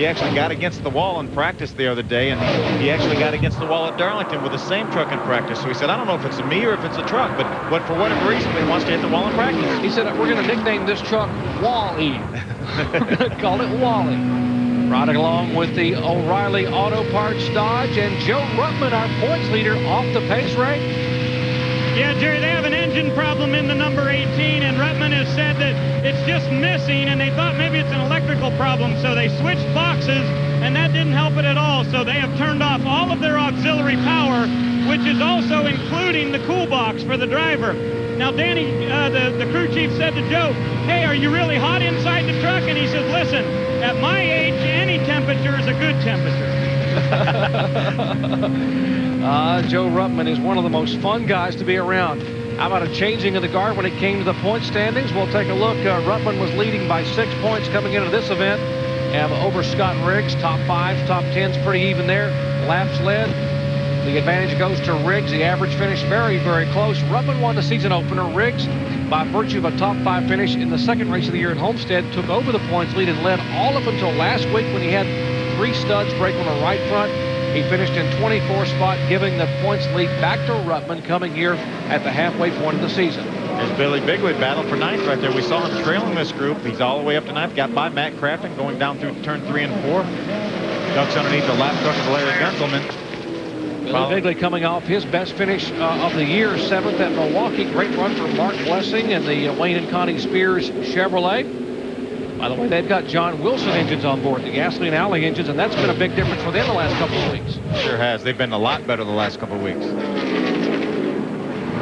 actually got against the wall in practice the other day, and he actually got against the wall at Darlington with the same truck in practice. So he said, I don't know if it's me or if it's a truck, but for whatever reason, he wants to hit the wall in practice. He said, we're going to nickname this truck Wall-E. We're going to call it Wally. Riding along with the O'Reilly Auto Parts Dodge, and Joe Ruttman, our points leader, off the pace, Ray. Yeah, Jerry, they have an engine problem in the number 18, and Ruttman has said that it's just missing, and they thought maybe it's an electrical problem, so they switched boxes, and that didn't help it at all. So they have turned off all of their auxiliary power, which is also including the cool box for the driver. Now, Danny, the crew chief, said to Joe, hey, are you really hot inside the truck? And he says, listen, at my age, any temperature is a good temperature. Joe Ruttman is one of the most fun guys to be around. How about a changing of the guard when it came to the point standings? We'll take a look. Ruttman was leading by 6 points coming into this event. Over Scott Riggs, top 5s, top 10s, pretty even there. Laps led. The advantage goes to Riggs. The average finish very, very close. Ruttman won the season opener. Riggs, by virtue of a top 5 finish in the second race of the year at Homestead, took over the points lead and led all up until last week when he had 3 studs break on the right front. He finished in 24th spot, giving the points lead back to Ruttman coming here at the halfway point of the season. There's Billy Bigley battle for 9th right there. We saw him trailing this group. He's all the way up to 9th. Got by Matt Craftsman going down through turn 3 and 4. Ducks underneath the lap truck of Larry Gunzelman. Billy Bigley coming off his best finish of the year, 7th at Milwaukee. Great run for Mark Blessing and the Wayne and Connie Spears Chevrolet. By the way, they've got John Wilson engines on board, the gasoline alley engines, and that's been a big difference for them the last couple of weeks. Sure has. They've been a lot better the last couple of weeks.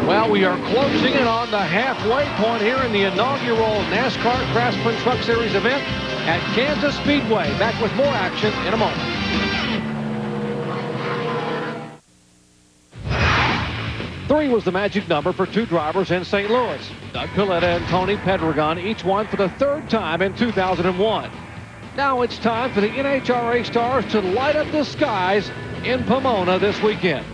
Well, we are closing in on the halfway point here in the inaugural NASCAR Craftsman Truck Series event at Kansas Speedway. Back with more action in a moment. Three was the magic number for 2 drivers in St. Louis. Doug Coletta and Tony Pedregon, each won for the 3rd time in 2001. Now it's time for the NHRA stars to light up the skies in Pomona this weekend.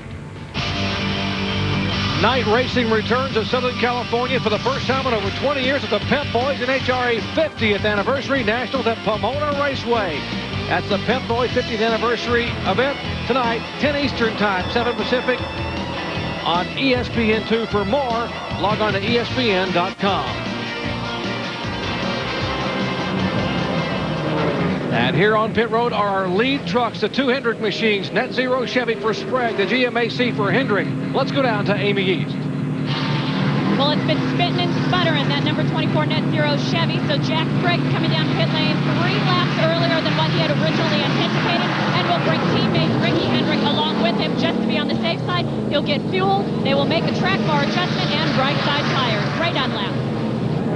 Night racing returns to Southern California for the first time in over 20 years at the Pep Boys NHRA 50th Anniversary Nationals at Pomona Raceway. That's the Pep Boys 50th Anniversary event tonight, 10 Eastern Time, 7 Pacific, on ESPN2. For more, log on to ESPN.com. And here on pit road are our lead trucks, the 2 Hendrick machines, Net Zero Chevy for Sprague, the GMAC for Hendrick. Let's go down to Amy East. Well, it's been spitting and sputtering, that number 24 Net Zero Chevy. So Jack Sprague coming down pit lane 3 laps earlier than what he had originally anticipated, and will bring teammate Ricky Hendrick along with him just to be on the safe side. He'll get fuel. They will make a track bar adjustment and right side tires. Ray Dunlap.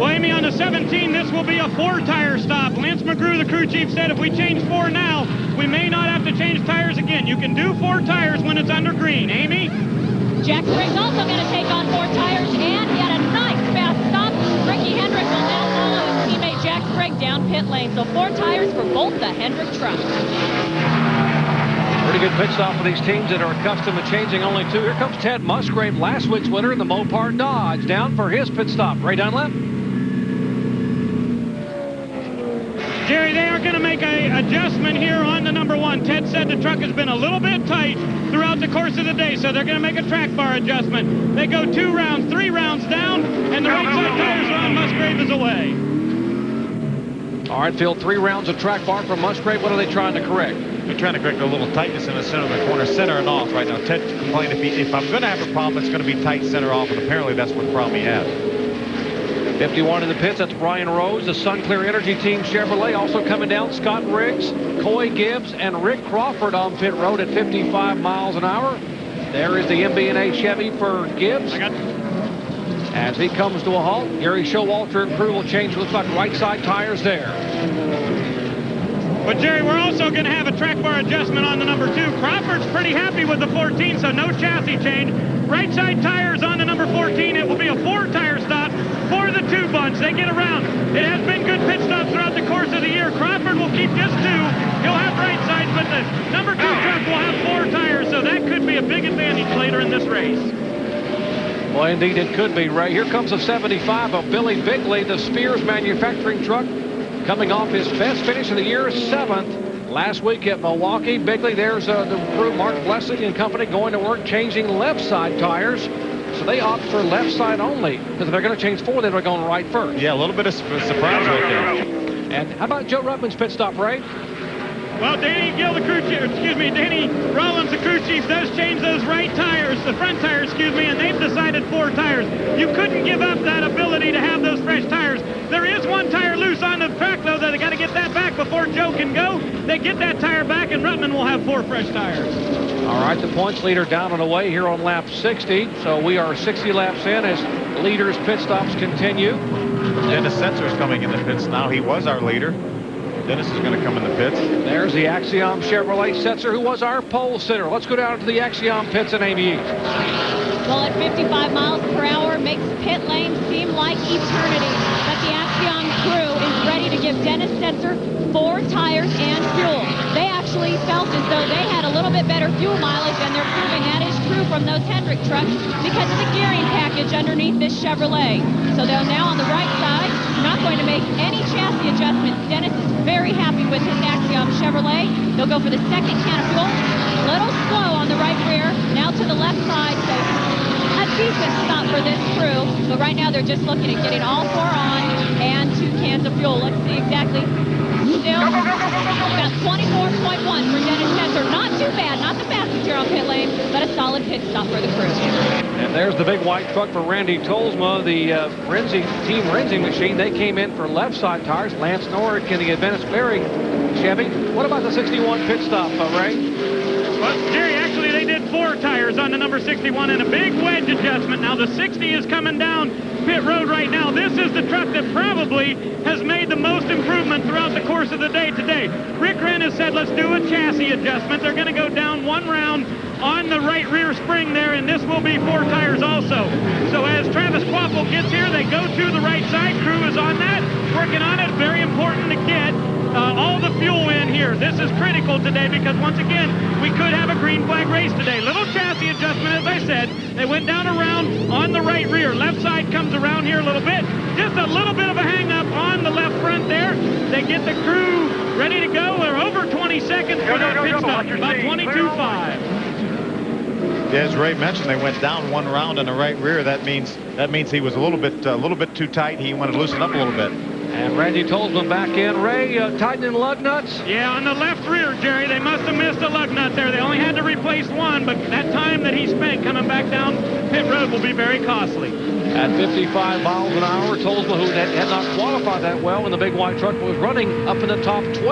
Well, Amy, on the 17, this will be a 4-tire stop. Lance McGrew, the crew chief, said if we change 4 now, we may not have to change tires again. You can do 4 tires when it's under green. Amy? Jack Sprague's also going to take on 4 tires, and he had a nice fast stop. Ricky Hendrick will now follow his teammate Jack Sprague down pit lane. So 4 tires for both the Hendrick trucks. Pretty good pit stop for these teams that are accustomed to changing only 2. Here comes Ted Musgrave, last week's winner in the Mopar Dodge, down for his pit stop. Ray Dunlap. Jerry, they are going to make an adjustment here on the number 1. Ted said the truck has been a little bit tight throughout the course of the day, so they're going to make a track bar adjustment. They go 2 rounds, 3 rounds down, and the right side tires are on. Musgrave is away. All right, Phil, 3 rounds of track bar from Musgrave. What are they trying to correct? They're trying to correct a little tightness in the center of the corner, center and off right now. Ted complained if I'm going to have a problem, it's going to be tight center off, and apparently that's what problem he has. 51 in the pits, that's Brian Rose, the Sunclear Energy Team Chevrolet. Also coming down, Scott Riggs, Coy Gibbs, and Rick Crawford on pit road at 55 miles an hour. There is the MB&A Chevy for Gibbs. As he comes to a halt, Gary Showalter and crew will change, looks like right side tires there. But, Jerry, we're also going to have a track bar adjustment on the number 2. Crawford's pretty happy with the 14, so no chassis change. right side tires on the number 14. It will be a 4-tire stop for the 2 bunch. They get around. It has been good pit stops throughout the course of the year. Crawford will keep just 2. He'll have right sides, but the number 2 truck will have 4 tires, so that could be a big advantage later in this race. Well, indeed, it could be, Ray. Here comes a 75 of Billy Bigley, the Spears manufacturing truck, coming off his best finish of the year, 7th last week at Milwaukee. Bigley, there's the crew, Mark Blessing and company, going to work changing left side tires. So they opt for left side only, because if they're going to change 4, then they're going right first. Yeah, a little bit of surprise right there. And how about Joe Ruttman's pit stop, Ray? Well, Danny Rollins, the crew chief, does change those right tires, the front tires, and they've decided 4 tires. You couldn't give up that ability to have those fresh tires. There is 1 tire loose on the track, though, that they got to get that back before Joe can go. They get that tire back, and Ruttman will have 4 fresh tires. All right, the points leader down and away here on lap 60. So we are 60 laps in as leaders' pit stops continue. Dennis Setzer's coming in the pits now. He was our leader. Dennis is going to come in the pits. There's the Axiom Chevrolet Setzer, who was our pole sitter. Let's go down to the Axiom pits in Amy East. Well, at 55 miles per hour, makes pit lane seem like eternity. But the Axiom crew is ready to give Dennis Setzer 4 tires and fuel. They actually felt as though they had a little bit better fuel mileage, and they're proving that is true from those Hendrick trucks because of the gearing package underneath this Chevrolet. So they're now on the right side, not going to make any chassis adjustments. Dennis is very happy with his Axiom Chevrolet. They'll go for the 2nd can of fuel. Little slow on the right rear, now to the left side, so a decent stop for this crew. But right now they're just looking at getting all 4 on and 2 cans of fuel. Let's see exactly. Still about 24.1 for Dennis Setzer. Not too bad, not the fastest here on pit lane, but a solid pit stop for the crew. And there's the big white truck for Randy Tolsma, the Team Renzi machine. They came in for left side tires. Lance Norick in the Advanced Bearing Chevy. What about the 61 pit stop, Ray? Well, Jerry, actually they did 4 tires on the number 61 and a big wedge adjustment. Now the 60 is coming down pit road right now. This is the truck that probably has made the most improvement throughout the course of the day today. Rick Wren has said, let's do a chassis adjustment. They're going to go down 1 round on the right rear spring there, and this will be 4 tires also. So as Travis Quappel gets here, they go to the right side. Crew is on that, working on it. Very important to get all the fuel in here. This is critical today because, once again, we could have a green flag race today. Little chassis adjustment, as I said. They went down around on the right rear. Left side comes around here a little bit. Just a little bit of a hang-up on the left front there. They get the crew ready to go. They're over 20 seconds for that pit stop. About 22.5. Yeah, as Ray mentioned, they went down 1 round on the right rear. That means he was a little bit too tight. He wanted to loosen up a little bit. And Randy Tolsma back in. Ray, tightening lug nuts? Yeah, on the left rear, Jerry. They must have missed a lug nut there. They only had to replace 1, but that time that he spent coming back down pit road will be very costly. At 55 miles an hour, Tolsma, who had not qualified that well when the big white truck was running up in the top 12,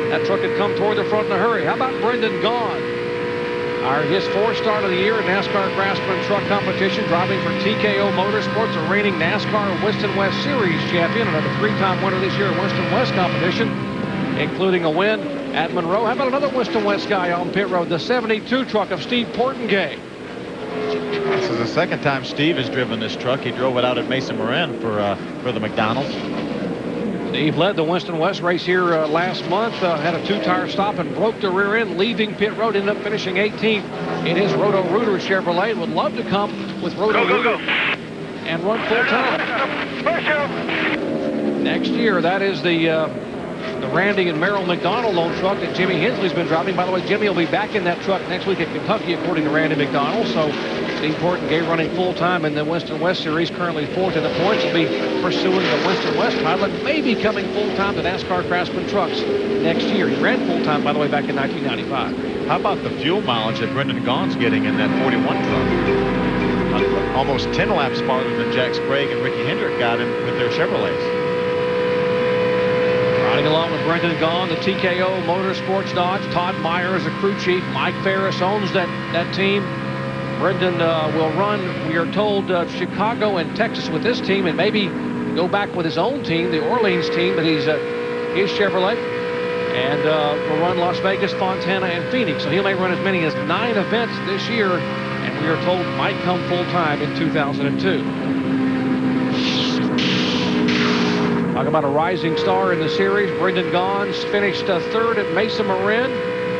that truck had come toward the front in a hurry. How about Brendan Gaughan? His 4th start of the year in NASCAR Craftsman truck competition, driving for TKO Motorsports, a reigning NASCAR Winston West Series champion, and a 3-time winner this year in Winston West competition, including a win at Monroe. How about another Winston West guy on pit road, the 72 truck of Steve Portengay? This is the 2nd time Steve has driven this truck. He drove it out at Mesa Marin for the McDonald's. Steve led the Winston West race here last month, had a 2-tire stop and broke the rear end, leaving pit road, ended up finishing 18th in his Roto-Rooter Chevrolet. Would love to come with Roto-Rooter and run full time. Next year, that is the Randy and Merrill McDonald owned truck that Jimmy Hensley's been driving. By the way, Jimmy will be back in that truck next week at Kentucky, according to Randy McDonald. So Steve Portengay running full-time in the Winston West Series, currently 4th in the points. Will be pursuing the Winston West title and maybe coming full-time to NASCAR Craftsman trucks next year. He ran full-time, by the way, back in 1995. How about the fuel mileage that Brendan Gaughan's getting in that 41 truck? Almost 10 laps farther than Jack Sprague and Ricky Hendrick got in with their Chevrolets. Riding along with Brendan Gaughan, the TKO Motorsports Dodge. Todd Meyer is the crew chief. Mike Ferris owns that team. Brendan will run, we are told, Chicago and Texas with this team, and maybe go back with his own team, the Orleans team, but he's his Chevrolet, and will run Las Vegas, Fontana, and Phoenix. So he may run as many as 9 events this year, and we are told might come full-time in 2002. Talk about a rising star in the series. Brendan Gaughan finished third at Mesa Marin,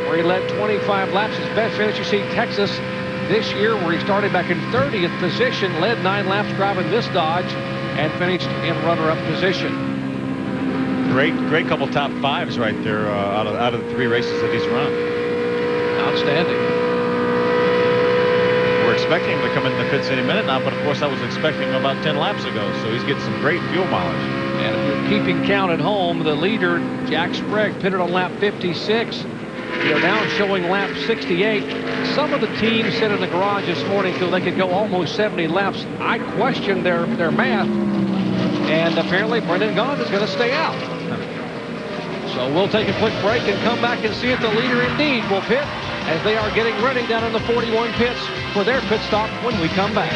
where he led 25 laps. His best finish, you see, Texas this year, where he started back in 30th position, led 9 laps driving this Dodge, and finished in runner-up position. Great couple top 5s right there out of the 3 races that he's run. Outstanding. We're expecting him to come in the pits any minute now, but of course I was expecting him about 10 laps ago, so he's getting some great fuel mileage. And if you're keeping count at home, the leader, Jack Sprague, pitted on lap 56. They're now showing lap 68. Some of the teams said in the garage this morning till they could go almost 70 laps. I questioned their math, and apparently Brendan Gaughan is going to stay out. So we'll take a quick break and come back and see if the leader indeed will pit, as they are getting ready down in the 41 pits for their pit stop when we come back.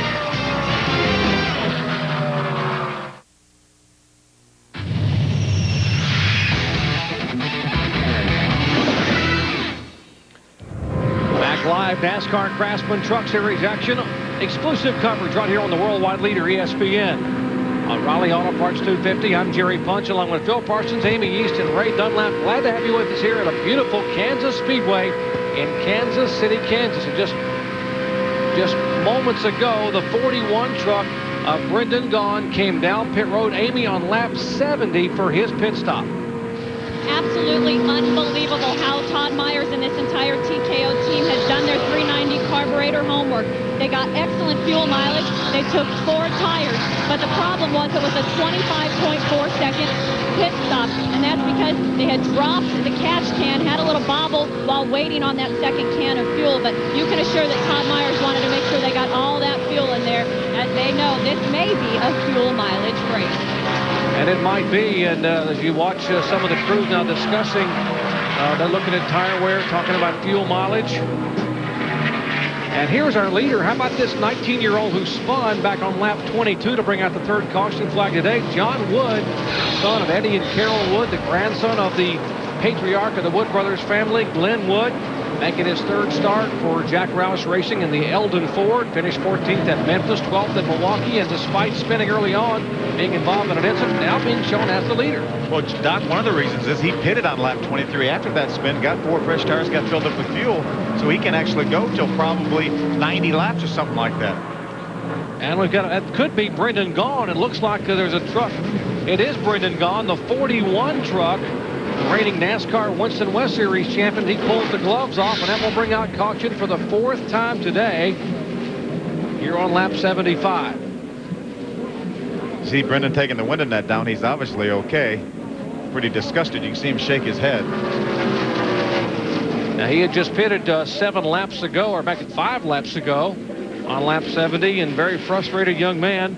Back live, NASCAR Craftsman Truck Series action. Exclusive coverage right here on the worldwide leader, ESPN. On Raleigh Auto Parts 250, I'm Jerry Punch, along with Phil Parsons, Amy East, and Ray Dunlap. Glad to have you with us here at a beautiful Kansas Speedway in Kansas City, Kansas. And just moments ago, the 41 truck of Brendan Gaughan came down pit road. Amy, on lap 70 for his pit stop. Absolutely unbelievable how Todd Myers and this entire TKO team has done their 390 carburetor homework. They got excellent fuel mileage. They took 4 tires, but the problem was it was a 25.4 second pit stop, and that's because they had dropped the catch can, had a little bobble while waiting on that second can of fuel. But you can assure that Todd Myers wanted to make sure they got all that fuel in there, as they know this may be a fuel mileage race. And it might be, and as you watch some of the crews now discussing, they're looking at tire wear, talking about fuel mileage. And here's our leader. How about this 19-year-old who spun back on lap 22 to bring out the 3rd caution flag today? John Wood, son of Eddie and Carol Wood, the grandson of the patriarch of the Wood brothers family, Glenn Wood, making his 3rd start for Jack Roush Racing in the Eldon Ford. Finished 14th at Memphis, 12th at Milwaukee, and despite spinning early on, being involved in an incident, now being shown as the leader. Well, Doc, one of the reasons is he pitted on lap 23 after that spin, got 4 fresh tires, got filled up with fuel, so he can actually go till probably 90 laps or something like that. And we've got, it could be Brendan Gaughan. It looks like there's a truck. It is Brendan Gaughan, the 41 truck, reigning NASCAR Winston West Series champion. He pulls the gloves off, and that will bring out caution for the 4th time today here on lap 75. See Brendan taking the wind in that down. He's obviously okay. Pretty disgusted. You can see him shake his head. Now, he had just pitted 7 laps ago, or back at 5 laps ago on lap 70, and very frustrated young man.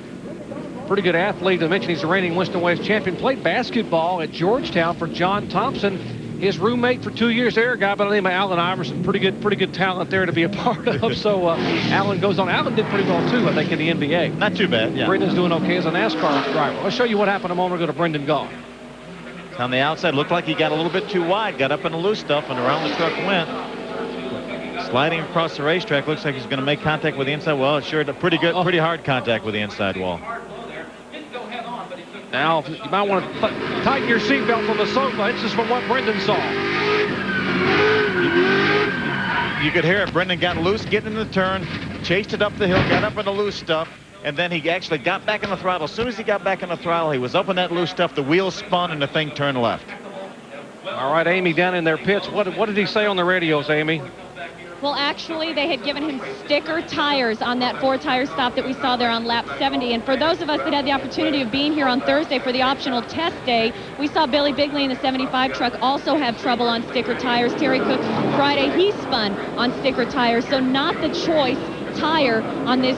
Pretty good athlete. I mentioned he's the reigning Winston West champion. Played basketball at Georgetown for John Thompson. His roommate for 2 years there, a guy by the name of Allen Iverson. Pretty good talent there to be a part of. So Allen goes on. Allen did pretty well too, I think, in the NBA. Not too bad, yeah. Brendan's doing okay as a NASCAR driver. Let's show you what happened a moment ago to Brendan Gaughan. On the outside, looked like he got a little bit too wide, got up in the loose stuff, and around the truck went. Sliding across the racetrack, looks like he's going to make contact with the inside wall. Sure, pretty hard contact with the inside wall. Now, you might want to tighten your seatbelt from the sofa. It's just from what Brendan saw. You could hear it. Brendan got loose, getting in the turn, chased it up the hill, got up in the loose stuff, and then he actually got back in the throttle. As soon as he got back in the throttle, he was up in that loose stuff. The wheels spun, and the thing turned left. All right, Amy, down in their pits. What did he say on the radios, Amy? Well, actually, they had given him sticker tires on that 4-tire stop that we saw there on lap 70. And for those of us that had the opportunity of being here on Thursday for the optional test day, we saw Billy Bigley in the 75 truck also have trouble on sticker tires. Terry Cook, Friday, he spun on sticker tires. So not the choice tire on this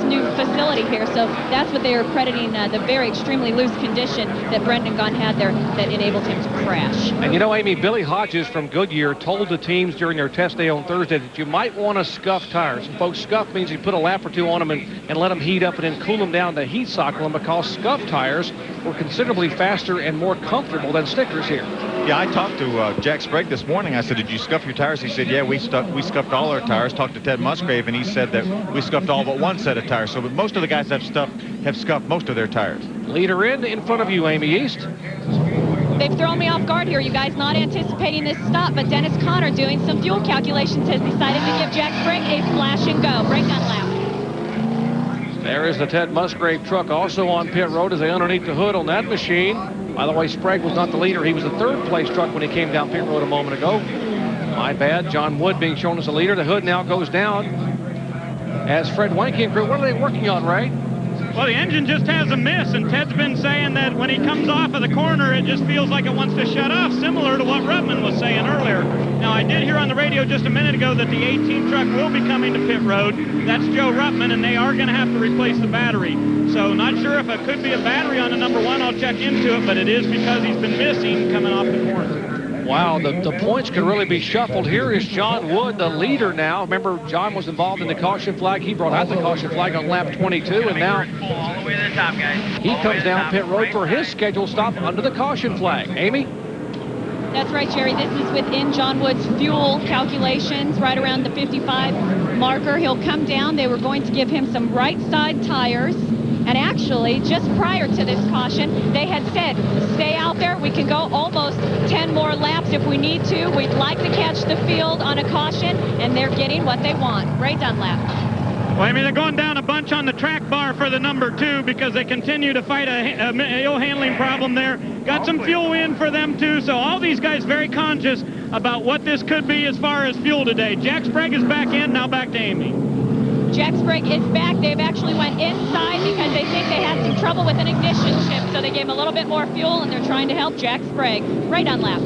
new facility here. So that's what they are crediting the very extremely loose condition that Brendan Gaughan had there that enabled him to crash. And you know, Amy, Billy Hodges from Goodyear told the teams during their test day on Thursday that you might want to scuff tires. And folks, scuff means you put a lap or two on them and let them heat up and then cool them down to heat cycle them, because scuff tires were considerably faster and more comfortable than stickers here. Yeah, I talked to Jack Sprague this morning. I said, did you scuff your tires? He said, yeah, we scuffed all our tires. Talked to Ted Musgrave, and he said that we scuffed all but one set of tires. So but most of the guys have scuffed most of their tires. Leader in front of you, Amy East. They've thrown me off guard here. You guys not anticipating this stop, but Dennis Conner, doing some fuel calculations, has decided to give Jack Sprague a flash and go. Breakdown lap. There is the Ted Musgrave truck also on pit road as they underneath the hood on that machine. By the way, Sprague was not the leader. He was the third place truck when he came down pit road a moment ago. My bad. John Wood being shown as the leader. The hood now goes down as Fred Wanke and crew. What are they working on, Ray? Well, the engine just has a miss, and Ted's been saying that when he comes off of the corner, it just feels like it wants to shut off, similar to what Ruttman was saying earlier. Now, I did hear on the radio just a minute ago that the 18 truck will be coming to pit road. That's Joe Ruttman, and they are going to have to replace the battery. So not sure if it could be a battery on the number 1. I'll check into it, but it is because he's been missing coming off the corner. Wow, the points could really be shuffled. Here is John Wood, the leader now. Remember, John was involved in the caution flag. He brought out the caution flag on lap 22, and now All the way to the top, guys. he comes down pit road for his scheduled stop under the caution flag. Amy? That's right, Jerry. This is within John Wood's fuel calculations, right around the 55 marker. He'll come down. They were going to give him some right side tires. And actually, just prior to this caution, they had said, stay out there. We can go almost 10 more laps if we need to. We'd like to catch the field on a caution, and they're getting what they want. Ray Dunlap. Well, I mean, they're going down a bunch on the track bar for the number 2 because they continue to fight a ill handling problem there. Got some fuel in for them, too. So all these guys very conscious about what this could be as far as fuel today. Jack Sprague is back in. Now back to Amy. Jack Sprague is back. They've actually went inside because they think they had some trouble with an ignition chip. So they gave him a little bit more fuel, and they're trying to help Jack Sprague. Right on lap.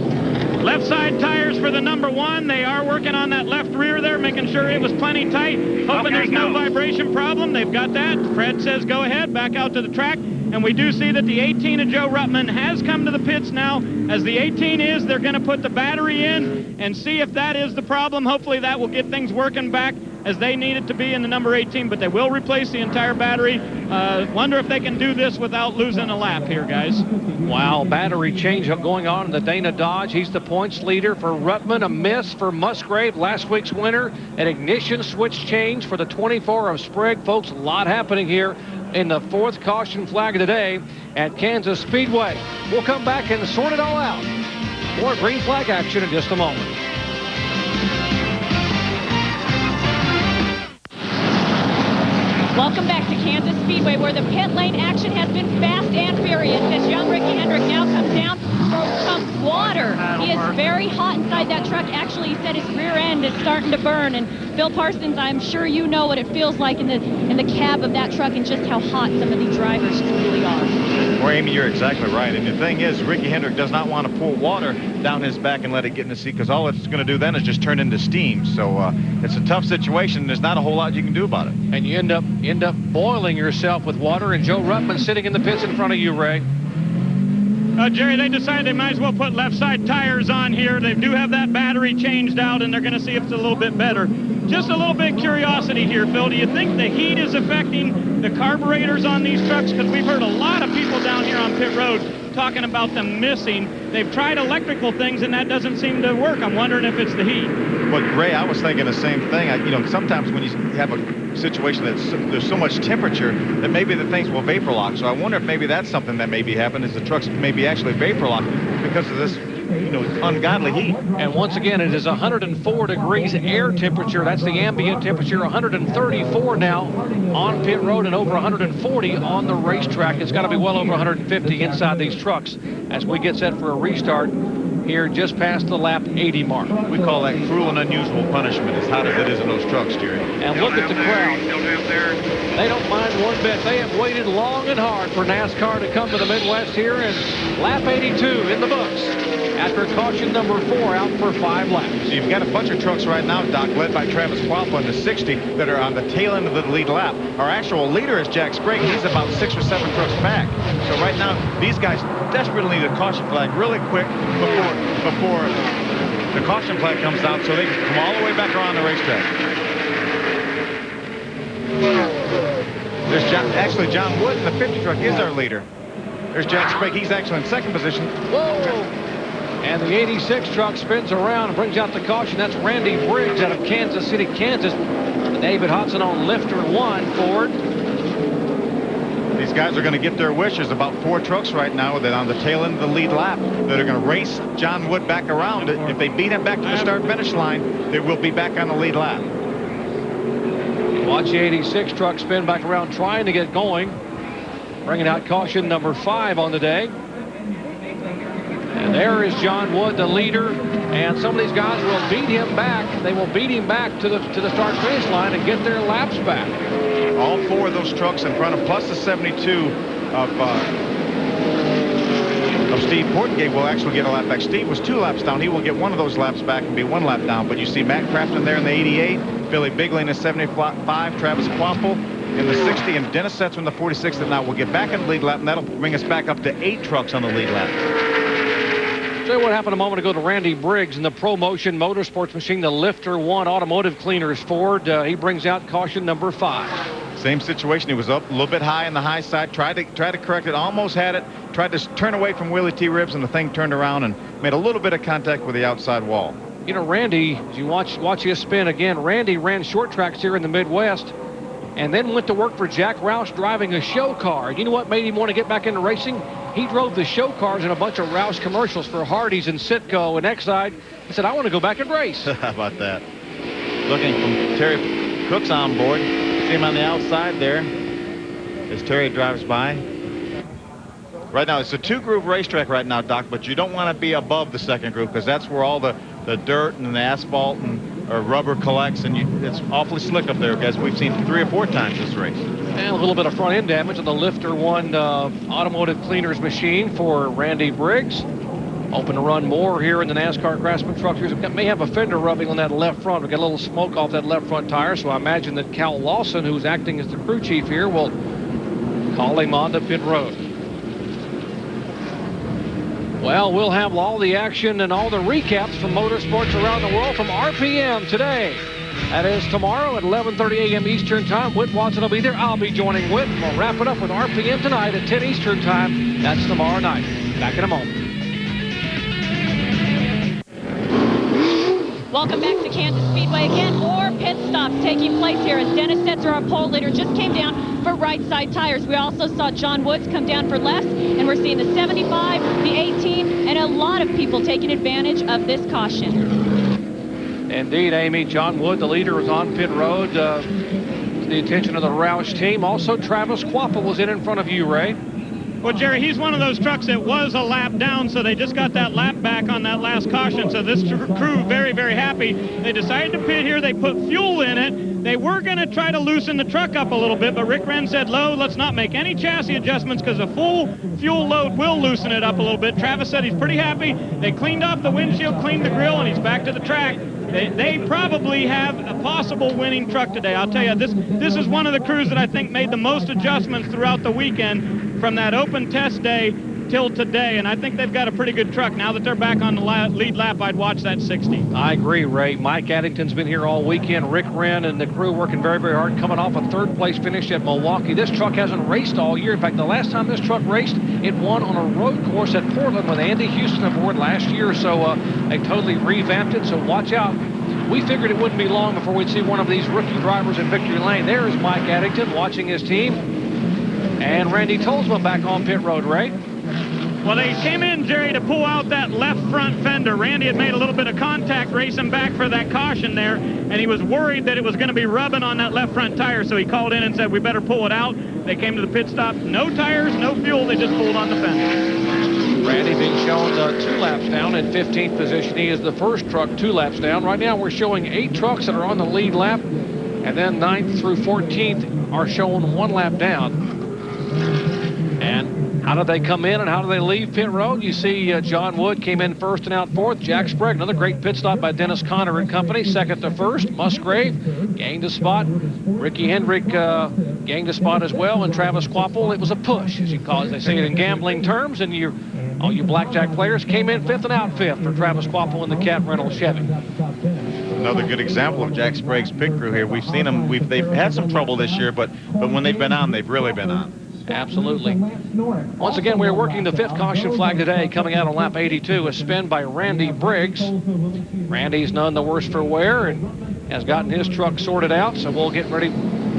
Left side tires for the number 1. They are working on that left rear there, making sure it was plenty tight. Hoping there's no vibration problem. They've got that. Fred says go ahead, back out to the track. And we do see that the 18 of Joe Ruttman has come to the pits now. As the 18 is, they're going to put the battery in and see if that is the problem. Hopefully that will get things working back as they need it to be in the number 18, but they will replace the entire battery. Wonder if they can do this without losing a lap here, guys. Wow, battery change going on in the Dana Dodge. He's the points leader for Ruttman, a miss for Musgrave, last week's winner. An ignition switch change for the 24 of Sprague. Folks, a lot happening here in the 4th caution flag of the day at Kansas Speedway. We'll come back and sort it all out. More green flag action in just a moment. Welcome back to Kansas Speedway, where the pit lane action has been fast and furious as young Ricky Hendrick now comes down for some water. He is very hot inside that truck. Actually, he said his rear end is starting to burn. And Phil Parsons, I'm sure you know what it feels like in the cab of that truck and just how hot some of these drivers really are. Well, Amy, you're exactly right. And the thing is, Ricky Hendrick does not want to pour water down his back and let it get in the seat, because all it's going to do then is just turn into steam. So it's a tough situation. There's not a whole lot you can do about it. And you end up boiling yourself with water, and Joe Ruttman sitting in the pits in front of you, Ray. Jerry, they decided they might as well put left side tires on here. They do have that battery changed out, and they're going to see if it's a little bit better. Just a little bit of curiosity here, Phil. Do you think the heat is affecting the carburetors on these trucks? Because we've heard a lot of people down here on pit road talking about them missing. They've tried electrical things, and that doesn't seem to work. I'm wondering if it's the heat. But Ray, I was thinking the same thing. Sometimes when you have a situation there's so much temperature that maybe the things will vapor lock. So I wonder if maybe that's something that maybe happened, is the trucks maybe actually vapor lock because of this ungodly heat. And once again, it is 104 degrees air temperature. That's the ambient temperature. 134 now on pit road and over 140 on the racetrack. It's got to be well over 150 inside these trucks as we get set for a restart here just past the lap 80 mark. We call that cruel and unusual punishment, as hot as it is in those trucks, Jerry. And look at the crowd. They don't mind one bit. They have waited long and hard for NASCAR to come to the Midwest here, and lap 82 in the books after caution number 4 out for 5 laps. So you've got a bunch of trucks right now, Doc, led by Travis Qualpa in the 60 that are on the tail end of the lead lap. Our actual leader is Jack Sprague. He's about 6 or 7 trucks back. So right now, these guys desperately need a caution flag really quick before the caution flag comes out, so they can come all the way back around the racetrack. There's John Wood in the 50 truck is our leader. There's Jack Sprague. He's actually in 2nd position. Whoa! And the 86 truck spins around and brings out the caution. That's Randy Briggs out of Kansas City, Kansas. David Hodson on lifter 1 Ford. These guys are going to get their wishes. About 4 trucks right now that on the tail end of the lead lap that are going to race John Wood back around. If they beat him back to the start-finish line, they will be back on the lead lap. Watch the 86 truck spin back around trying to get going. Bringing out caution number 5 on the day. And there is John Wood, the leader. And some of these guys will beat him back. They will beat him back to the start-finish line and get their laps back. All 4 of those trucks in front of, plus the 72 of Steve Portgate will actually get a lap back. Steve was 2 laps down. He will get 1 of those laps back and be 1 lap down. But you see Matt Craftsman there in the 88, Billy Bigley in the 75, Travis Quapple in the 60, and Dennis Setzer in the 46 that now will get back in the lead lap, and that'll bring us back up to 8 trucks on the lead lap. Say what happened a moment ago to Randy Briggs in the ProMotion Motorsports machine, the Lifter 1 Automotive Cleaners Ford. He brings out caution number 5. Same situation. He was up a little bit high on the high side, tried to correct it, almost had it, tried to turn away from Willie T. Ribs, and the thing turned around and made a little bit of contact with the outside wall. You know, Randy, as you watch his spin again, Randy ran short tracks here in the Midwest and then went to work for Jack Roush driving a show car. You know what made him want to get back into racing? He drove the show cars in a bunch of Roush commercials for Hardee's and Citgo and Exide. He said, I want to go back and race. How about that? Looking from Terry Cook's on board. See him on the outside there as Terry drives by. Right now, it's a 2-groove racetrack right now, Doc, but you don't want to be above the 2nd groove because that's where all the dirt and the asphalt and rubber collects, and it's awfully slick up there, guys. We've seen 3 or 4 times this race. And a little bit of front end damage on the Lifter 1 Automotive Cleaners machine for Randy Briggs. Hoping to run more here in the NASCAR Craftsman truck. We may have a fender rubbing on that left front. We got a little smoke off that left front tire, so I imagine that Cal Lawson, who's acting as the crew chief here, will call him on to pit road. Well, we'll have all the action and all the recaps from motorsports around the world from RPM today. That is tomorrow at 11:30 a.m. Eastern Time. Whit Watson will be there. I'll be joining Whit. We'll wrap it up with RPM tonight at 10 Eastern Time. That's tomorrow night. Back in a moment. Welcome back to Kansas Speedway again. More pit stops taking place here as Dennis Setzer, our pole leader, just came down for right side tires. We also saw John Woods come down for lefts, and we're seeing the 75, the 18, and a lot of people taking advantage of this caution. Indeed, Amy. John Wood, the leader, was on pit road. To the attention of the Roush team. Also, Travis Quapple was in front of you, Ray. Well, Jerry, he's one of those trucks that was a lap down, so they just got that lap back on that last caution. So this crew very, very happy. They decided to pit here. They put fuel in it. They were going to try to loosen the truck up a little bit, but Rick Wren said, "Low, let's not make any chassis adjustments because a full fuel load will loosen it up a little bit." Travis said he's pretty happy. They cleaned off the windshield, cleaned the grill, and he's back to the track. They probably have a possible winning truck today. I'll tell you, this is one of the crews that I think made the most adjustments throughout the weekend from that open test day till today, and I think they've got a pretty good truck. Now that they're back on the lead lap, I'd watch that 60. I agree, Ray. Mike Addington's been here all weekend. Rick Wren and the crew working very, very hard, coming off a 3rd place finish at Milwaukee. This truck hasn't raced all year. In fact, the last time this truck raced, it won on a road course at Portland with Andy Houston aboard last year. So they totally revamped it, so watch out. We figured it wouldn't be long before we'd see one of these rookie drivers in victory lane. There is Mike Addington watching his team. And Randy Tolzman back on pit road, Ray. Well, they came in, Jerry, to pull out that left front fender. Randy had made a little bit of contact racing back for that caution there, and he was worried that it was going to be rubbing on that left front tire, so he called in and said, "We better pull it out." They came to the pit stop. No tires, no fuel. They just pulled on the fender. Randy being shown 2 laps down in 15th position. He is the first truck 2 laps down. Right now we're showing 8 trucks that are on the lead lap, and then 9th through 14th are showing 1 lap down. And how did they come in and how do they leave pit road? You see John Wood came in first and out 4th. Jack Sprague, another great pit stop by Dennis Conner and company, 2nd to 1st. Musgrave gained a spot. Ricky Hendrick gained a spot as well. And Travis Quapple, it was a push, as you call it. They say it in gambling terms. And all you blackjack players came in 5th and out 5th for Travis Quapple in the Cat Rental Chevy. Another good example of Jack Sprague's pit crew here. We've seen them. They've had some trouble this year, but when they've been on, they've really been on. Absolutely. Once again, we're working the 5th caution flag today. Coming out on lap 82, a spin by Randy Briggs. Randy's none the worse for wear and has gotten his truck sorted out, so we'll get ready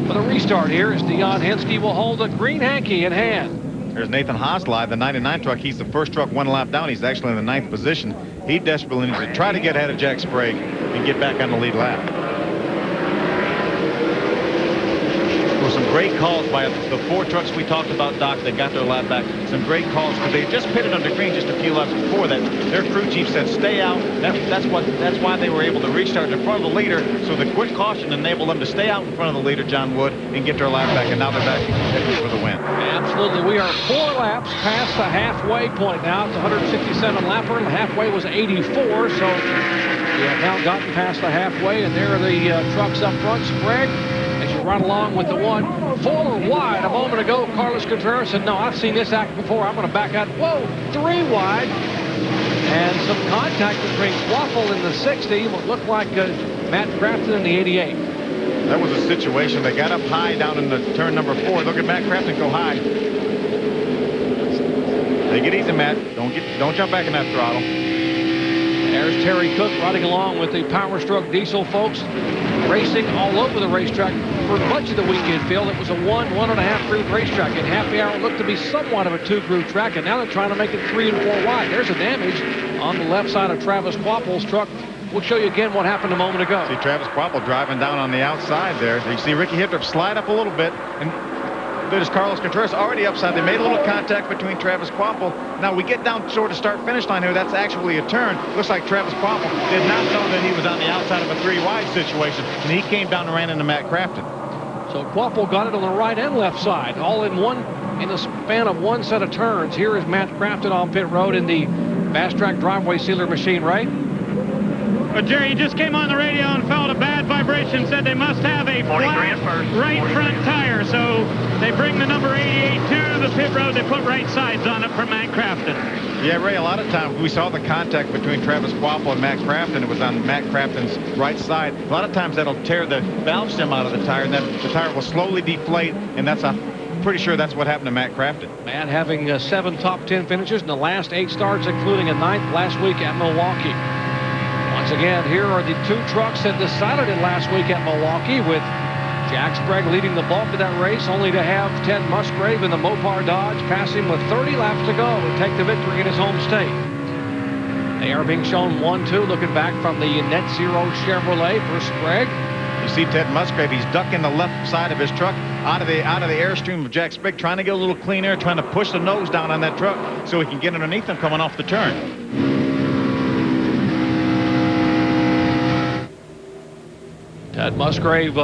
for the restart here as Dion Henske will hold the green hanky in hand. There's Nathan Haslide, the 99 truck. He's the first truck one lap down. He's actually in the 9th position. He desperately needs to try to get ahead of Jack Sprague and get back on the lead lap. There were some great calls by the 4 trucks we talked about, Doc, that got their lap back. Some great calls because they just pitted under green just a few laps before that. Their crew chief said stay out. That's why they were able to restart in front of the leader. So the quick caution enabled them to stay out in front of the leader, John Wood, and get their lap back. And now they're back for the win. Absolutely. We are 4 laps past the halfway point now. It's 167 lapper, and the halfway was 84. So we have now gotten past the halfway, and there are the trucks up front. Sprague, as you run along with the 1-4 wide a moment ago. Carlos Contreras said, no, I've seen this act before. I'm going to back out. Whoa, 3 wide. And some contact between Quaffle in the 60, what looked like Matt Crafton in the 88. That was a situation. They got up high down in the turn number 4. Look at Matt Crafton go high. Take it easy, Matt. Don't jump back in that throttle. There's Terry Cook riding along with the Power Stroke Diesel folks, racing all over the racetrack for much of the weekend, Phil. It was a 1.5 groove racetrack. At happy hour, it looked to be somewhat of a 2-groove track, and now they're trying to make it 3 and 4 wide. There's a damage on the left side of Travis Quapple's truck. We'll show you again what happened a moment ago. See Travis Quapple driving down on the outside there. You see Ricky Hittrup slide up a little bit, and there's Carlos Contreras already upside. They made a little contact between Travis Quapple. Now we get down toward the start-finish line here. That's actually a turn. Looks like Travis Quapple did not know that he was on the outside of a 3-wide situation, and he came down and ran into Matt Crafton. So Quapple got it on the right and left side, all in the span of one set of turns. Here is Matt Crafton on pit road in the fast track driveway sealer machine, right? But Jerry, he just came on the radio and felt a bad vibration, said they must have a flat right front tire. So they bring the number 88 to the pit road. They put right sides on it for Matt Crafton. Yeah, Ray, a lot of times we saw the contact between Travis Quapple and Matt Crafton. It was on Matt Crafton's right side. A lot of times that'll tear the valve stem out of the tire, and then the tire will slowly deflate, and pretty sure that's what happened to Matt Crafton. Matt having 7 top 10 finishes in the last 8 starts, including a 9th last week at Milwaukee. Once again, here are the 2 trucks that decided it last week at Milwaukee, with Jack Sprague leading the bulk of that race, only to have Ted Musgrave in the Mopar Dodge pass him with 30 laps to go and take the victory in his home state. They are being shown 1-2, looking back from the Net Zero Chevrolet for Sprague. You see Ted Musgrave, he's ducking the left side of his truck out of the airstream of Jack Sprague, trying to get a little clean air, trying to push the nose down on that truck so he can get underneath him coming off the turn. Ted Musgrave,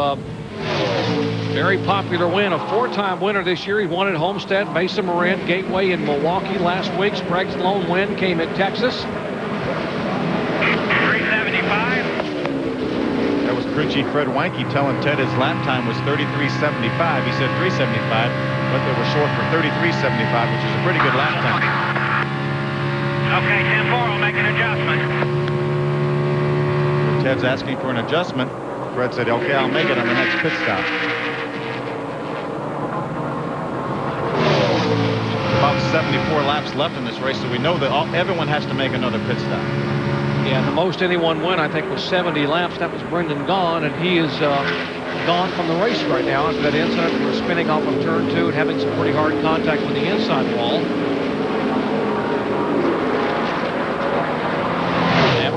very popular win, a 4-time winner this year. He won at Homestead, Mesa Marin, Gateway in Milwaukee last week. Sprague's lone win came at Texas. 375. That was crew chief Fred Weinke telling Ted his lap time was 33.75. He said 375, but they were short for 33.75, which is a pretty good lap time. Okay, 10-4, I'll make an adjustment. Ted's asking for an adjustment. Fred said, okay, I'll make it on the next pit stop. About 74 laps left in this race, so we know that everyone has to make another pit stop. Yeah, the most anyone win, I think, was 70 laps. That was Brendan Gaughan, and he is gone from the race right now after that incident where spinning off of turn 2 and having some pretty hard contact with the inside wall.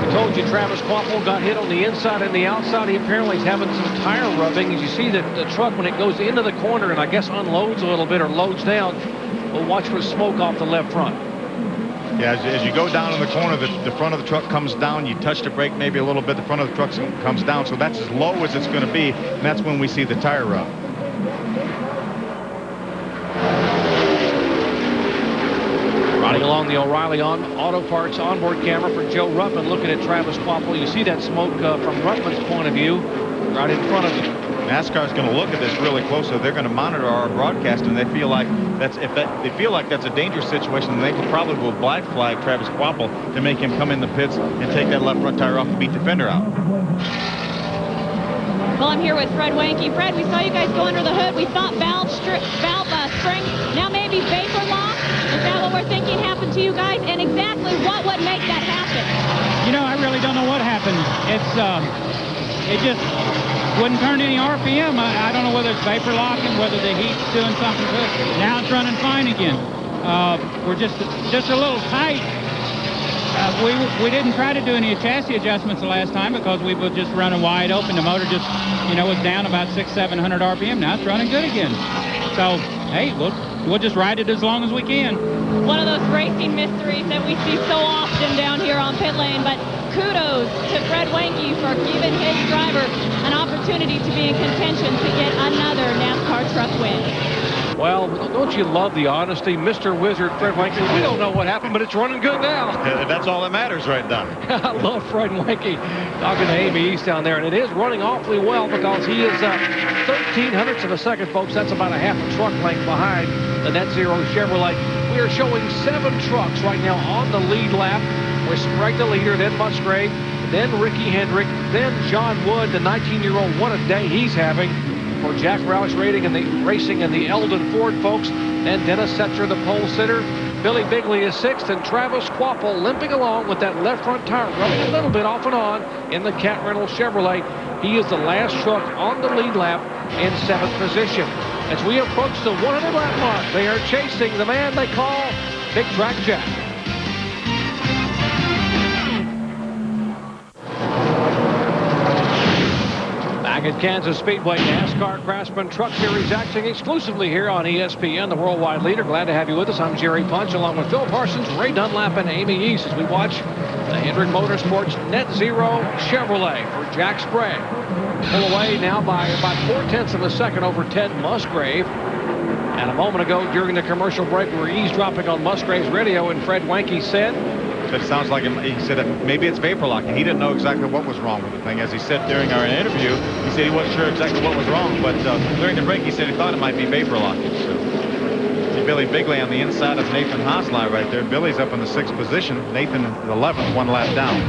I told you Travis Quapple got hit on the inside and the outside. He apparently is having some tire rubbing. As you see that the truck, when it goes into the corner and I guess unloads a little bit or loads down, we'll watch for smoke off the left front. Yeah, as you go down in the corner, the front of the truck comes down. You touch the brake maybe a little bit, the front of the truck comes down. So that's as low as it's going to be, and that's when we see the tire rub. Riding along the O'Reilly Auto Parts onboard camera for Joe Ruttman, looking at Travis Quapple. You see that smoke from Ruttman's point of view right in front of you. NASCAR's going to look at this really closely. They're going to monitor our broadcast, and they feel like that's a dangerous situation, then they could probably will black flag Travis Quapple to make him come in the pits and take that left front tire off and beat the fender out. Well, I'm here with Fred Weinke. Fred, we saw you guys go under the hood. We thought valve springs. Now maybe vapor lock. Is that what we're thinking happened to you guys? And exactly what would make that happen? You know, I really don't know what happened. It just wouldn't turn any RPM. I don't know whether it's vapor locking, whether the heat's doing something to it. Now it's running fine again. We're just a little tight. We didn't try to do any chassis adjustments the last time because we were just running wide open. The motor just, was down about 600-700 RPM. Now it's running good again. So, hey, we'll just ride it as long as we can. One of those racing mysteries that we see so often down here on pit lane, but kudos to Fred Wenke for giving his driver an opportunity to be in contention to get another NASCAR truck win. Well, don't you love the honesty? Mr. Wizard, Fred Wenke, we don't know what happened, but it's running good now. That's all that matters right now. I love Fred Wenke talking to Amy East down there, and it is running awfully well because he is 1300ths of a second, folks. That's about a half a truck length behind the Net Zero Chevrolet. We are showing 7 trucks right now on the lead lap, with Sprague the leader, then Musgrave, then Ricky Hendrick, then John Wood, the 19-year-old. What a day he's having for Jack Roush racing in the Eldon Ford, folks. Then Dennis Setzer, the pole sitter. Billy Bigley is 6th, and Travis Quapple limping along with that left front tire, rubbing a little bit off and on in the Cat Reynolds Chevrolet. He is the last truck on the lead lap in 7th position. As we approach the 100-lap mark, they are chasing the man they call Big Track Jack. Back at Kansas Speedway, NASCAR Craftsman Truck Series acting exclusively here on ESPN, the worldwide leader. Glad to have you with us. I'm Jerry Punch, along with Phil Parsons, Ray Dunlap, and Amy East as we watch the Hendrick Motorsports Net Zero Chevrolet for Jack Sprague. Pull away now by about 0.4 of a second over Ted Musgrave. And a moment ago during the commercial break, we were eavesdropping on Musgrave's radio, and Fred Wenke said, It sounds like he said that maybe it's vapor locking. He didn't know exactly what was wrong with the thing. As he said during our interview, he said he wasn't sure exactly what was wrong, but during the break he said he thought it might be vapor locking. So, see Billy Bigley on the inside of Nathan Hosley right there. Billy's up in the 6th position. Nathan is 11th, 1 lap down.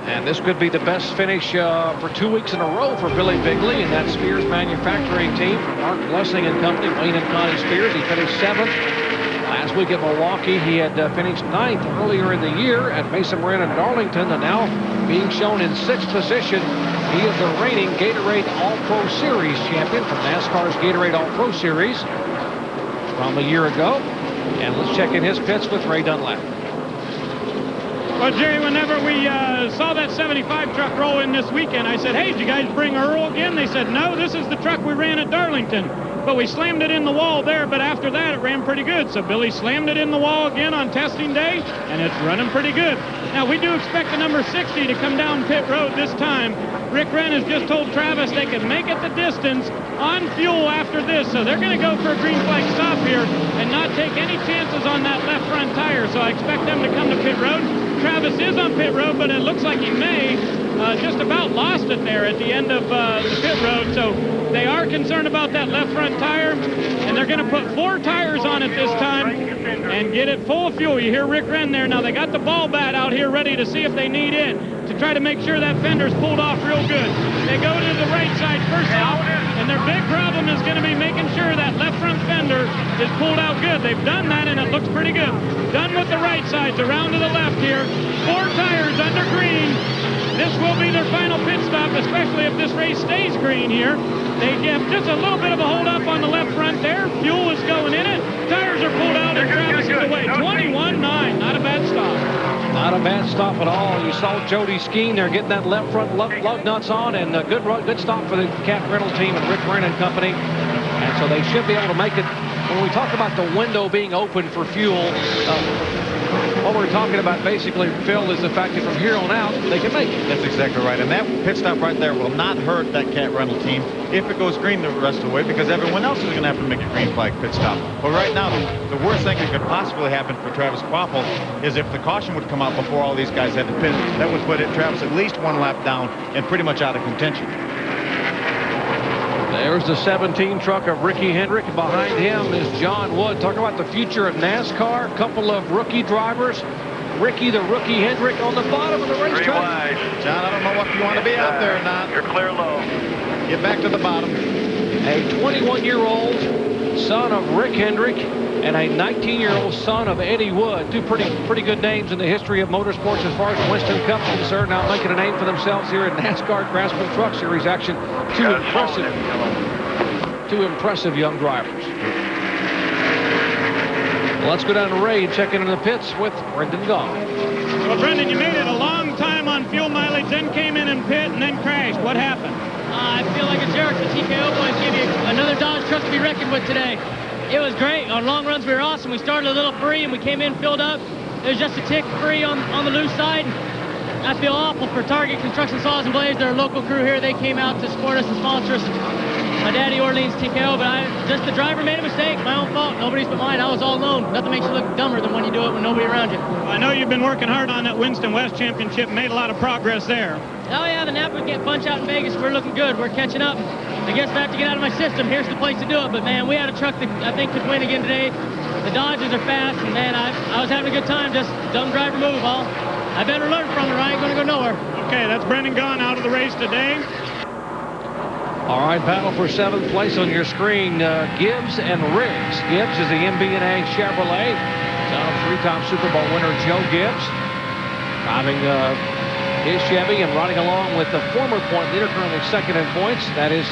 And this could be the best finish for 2 weeks in a row for Billy Bigley and that Spears manufacturing team from Mark Blessing and company. Wayne and Connie Spears, he finished 7th. Last week at Milwaukee, he had finished 9th earlier in the year at Mesa Marin and Darlington, and now being shown in 6th position. He is the reigning Gatorade All-Pro Series champion from NASCAR's Gatorade All-Pro Series from a year ago. And let's check in his pits with Ray Dunlap. Well, Jerry, whenever we saw that 75 truck roll in this weekend, I said, hey, did you guys bring Earl again? They said, no, this is the truck we ran at Darlington. But we slammed it in the wall there, but after that, it ran pretty good. So Billy slammed it in the wall again on testing day, and it's running pretty good. Now, we do expect the number 60 to come down pit road this time. Rick Wren has just told Travis they can make it the distance on fuel after this. So they're going to go for a green flag stop here and not take any chances on that left front tire. So I expect them to come to pit road. Travis is on pit road, but it looks like he may just about lost it there at the end of the pit road. So they are concerned about that left front tire, and they're going to put 4 tires on it this time and get it full of fuel. You hear Rick Wren there. Now they got the ball bat out here ready to see if they need it to try to make sure that fender's pulled off real good. They go to the right side first off, and their big problem is going to be making sure that left front fender is pulled out good. They've done that, and it looks pretty good. Done with the right sides, around to the left here. 4 tires under green. This will be their final pit stop, especially if this race stays green here. They have just a little bit of a hold up on the left front there. Fuel is going in it. Tires are pulled out, and Travis is away. 21-9, not a bad stop. Not a bad stop at all. You saw Jody Skeen there getting that left front lug nuts on, and a good stop for the Cat Rental team and Rick Wren and company. And so they should be able to make it. When we talk about the window being open for fuel, what we're talking about basically, Phil, is the fact that from here on out, they can make it. That's exactly right. And that pit stop right there will not hurt that Cat Rental team if it goes green the rest of the way, because everyone else is going to have to make a green flag pit stop. But right now, the worst thing that could possibly happen for Travis Quapple is if the caution would come out before all these guys had to pit. That would put Travis at least 1 lap down and pretty much out of contention. There's the 17 truck of Ricky Hendrick. Behind him is John Wood. Talk about the future of NASCAR. A couple of rookie drivers. Ricky, the rookie Hendrick, on the bottom of the racetrack. John, I don't know if you want to be out there or not. You're clear low. Get back to the bottom. A 21-year-old son of Rick Hendrick, and a 19-year-old son of Eddie Wood. Two pretty good names in the history of motorsports as far as the Winston Cup's concerned. Now making a name for themselves here in NASCAR Craftsman Truck Series action. Two impressive young drivers. Well, let's go down to Ray and check in the pits with Brendan Gaughan. Well, Brendan, you made it a long time on fuel mileage, then came in and pit, and then crashed. What happened? I feel like a jerk. The TKO boys gave me another Dodge truck to be reckoned with today. It was great. On long runs, we were awesome. We started a little free, and we came in filled up. It was just a tick free on the loose side. I feel awful for Target Construction Saws and Blades. They're a local crew here. They came out to support us and sponsor us. My daddy Orleans TKO, but just the driver made a mistake. My own fault. Nobody's but mine. I was all alone. Nothing makes you look dumber than when you do it when nobody around you. I know you've been working hard on that Winston West Championship and made a lot of progress there. Oh, yeah, the Napa bunch out in Vegas. We're looking good. We're catching up. I guess if I have to get out of my system, here's the place to do it. But, man, we had a truck that I think could win again today. The Dodgers are fast, and, man, I was having a good time. Just dumb driver move. I better learn from it or I ain't going to go nowhere. Okay, that's Brendan Gaughan out of the race today. All right, battle for 7th place on your screen, Gibbs and Riggs. Gibbs is the MB&A Chevrolet. Son of three-time Super Bowl winner Joe Gibbs. Driving his Chevy and riding along with the former point leader, currently second in points. That is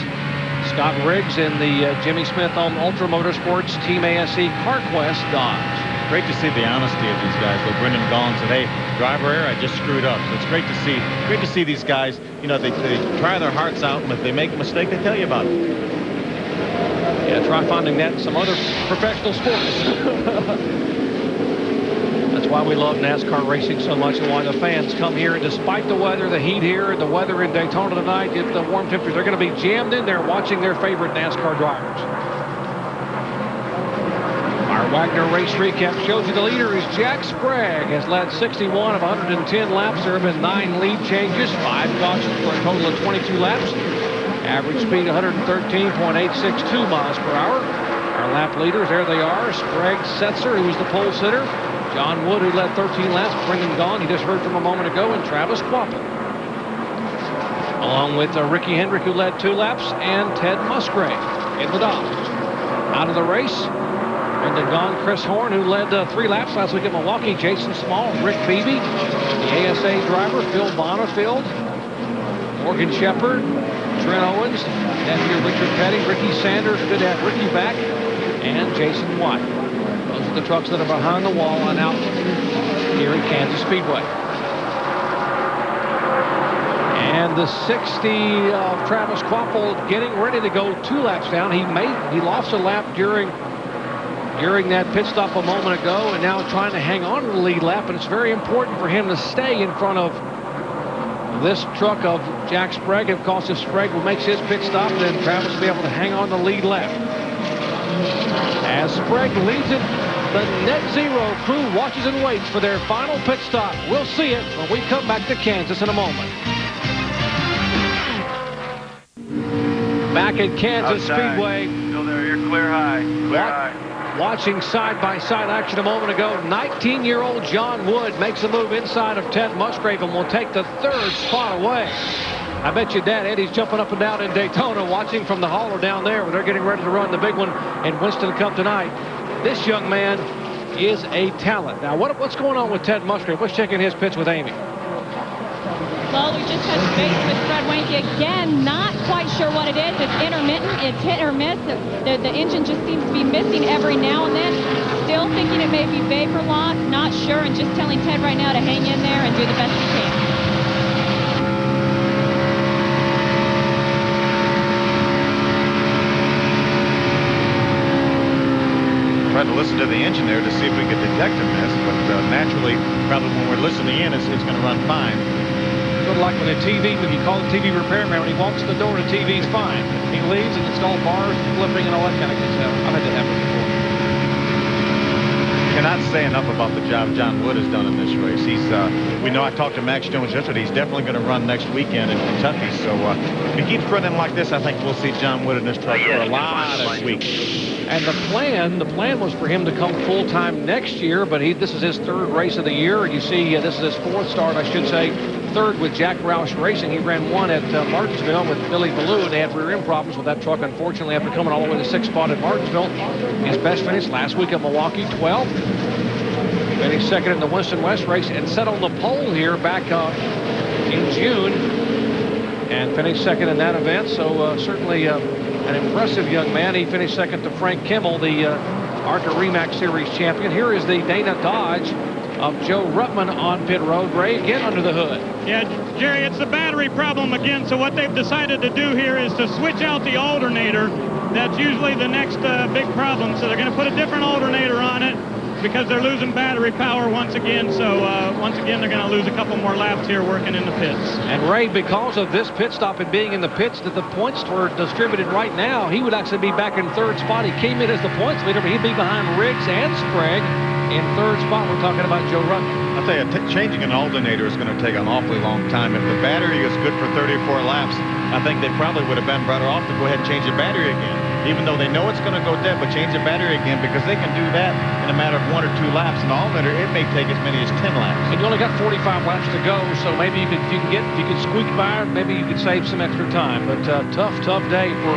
Scott Riggs in the Jimmy Smith on Ultra Motorsports Team ASE CarQuest Dodge. Great to see the honesty of these guys. Though Brendan Gaughan said, "Hey, driver error, I just screwed up." So it's great to see. Great to see these guys. You know, they try their hearts out, and if they make a mistake, they tell you about it. Yeah, try finding that in some other professional sports. That's why we love NASCAR racing so much, and why the fans come here. And despite the weather, the heat here, the weather in Daytona tonight, the warm temperatures, they're going to be jammed in there watching their favorite NASCAR drivers. Our Wagner race recap shows you the leader is Jack Sprague, has led 61 of 110 laps. There have been 9 lead changes, 5 cautions for a total of 22 laps. Average speed 113.862 miles per hour. Our lap leaders, there they are. Sprague Setzer, who was the pole sitter. John Wood, who led 13 laps. Brendan Gaughan, you just heard from a moment ago, and Travis Quapple. Along with Ricky Hendrick, who led 2 laps, and Ted Musgrave in the Dodge. Out of the race, Brendan Gaughan, Chris Horn, who led 3 laps last week at Milwaukee. Jason Small, Rick Beebe, the ASA driver, Phil Bonneville, Morgan Shepherd, Trent Owens, nephew Richard Petty, Ricky Sanders, good to have Ricky back, and Jason White. Those are the trucks that are behind the wall and out here at Kansas Speedway. And the 60 of Travis Quapple getting ready to go 2 laps down. He lost a lap during that pit stop a moment ago, and now trying to hang on to the lead lap. And it's very important for him to stay in front of this truck of Jack Sprague. Of course, if Sprague makes his pit stop, then Travis will be able to hang on the lead lap. As Sprague leads it, the Net Zero crew watches and waits for their final pit stop. We'll see it when we come back to Kansas in a moment. Back at Kansas Speedway. Still there, you're clear high. Clear high. Watching side-by-side action a moment ago, 19-year-old John Wood makes a move inside of Ted Musgrave and will take the 3rd spot away. I bet you Dad Eddie's jumping up and down in Daytona watching from the hauler down there where they're getting ready to run the big one in Winston Cup tonight. This young man is a talent. Now, what's going on with Ted Musgrave? Let's check in his pits with Amy. Well, we just touched base with Fred Wanke again. Not quite sure what it is. It's intermittent. It's hit or miss. The engine just seems to be missing every now and then. Still thinking it may be vapor loss. Not sure, and just telling Ted right now to hang in there and do the best he can. Tried to listen to the engine there to see if we could detect a miss, but naturally, probably when we're listening in, it's going to run fine. Sort of like when when you call the TV repairman, when he walks in the door, the TV's fine. He leaves and it's all bars and flipping and all that kind of good stuff. I've had that happen before. Cannot say enough about the job John Wood has done in this race. We know I talked to Max Jones yesterday. He's definitely going to run next weekend in Kentucky. So if he keeps running like this, I think we'll see John Wood in this truck for a lot of weeks. And the plan was for him to come full-time next year, but this is his 3rd race of the year. And you see, this is his 4th start, I should say, 3rd with Jack Roush Racing. He ran 1 at Martinsville with Billy Ballou, and they had rear end problems with that truck, unfortunately, after coming all the way to 6th spot at Martinsville. His best finish last week at Milwaukee, 12th. Finished 2nd in the Winston West race and set on the pole here back in June and finished 2nd in that event. So certainly an impressive young man. He finished 2nd to Frank Kimmel, the ARCA REMAX Series champion. Here is the Dana Dodge of Joe Ruttman on pit road. Ray, again under the hood. Yeah, Jerry, it's the battery problem again. So what they've decided to do here is to switch out the alternator. That's usually the next big problem. So they're going to put a different alternator on it because they're losing battery power once again. So once again, they're going to lose a couple more laps here working in the pits. And Ray, because of this pit stop and being in the pits, that the points were distributed right now, he would actually be back in 3rd spot. He came in as the points leader, but he'd be behind Riggs and Sprague. In 3rd spot, we're talking about Joe Ruttman. I'll tell you, changing an alternator is going to take an awfully long time. If the battery is good for 34 laps, I think they probably would have been better off to go ahead and change the battery again. Even though they know it's going to go dead, but change the battery again, because they can do that in a matter of 1 or 2 laps. An alternator, it may take as many as 10 laps. And you only got 45 laps to go, so maybe if you could squeak by, maybe you could save some extra time. But tough day for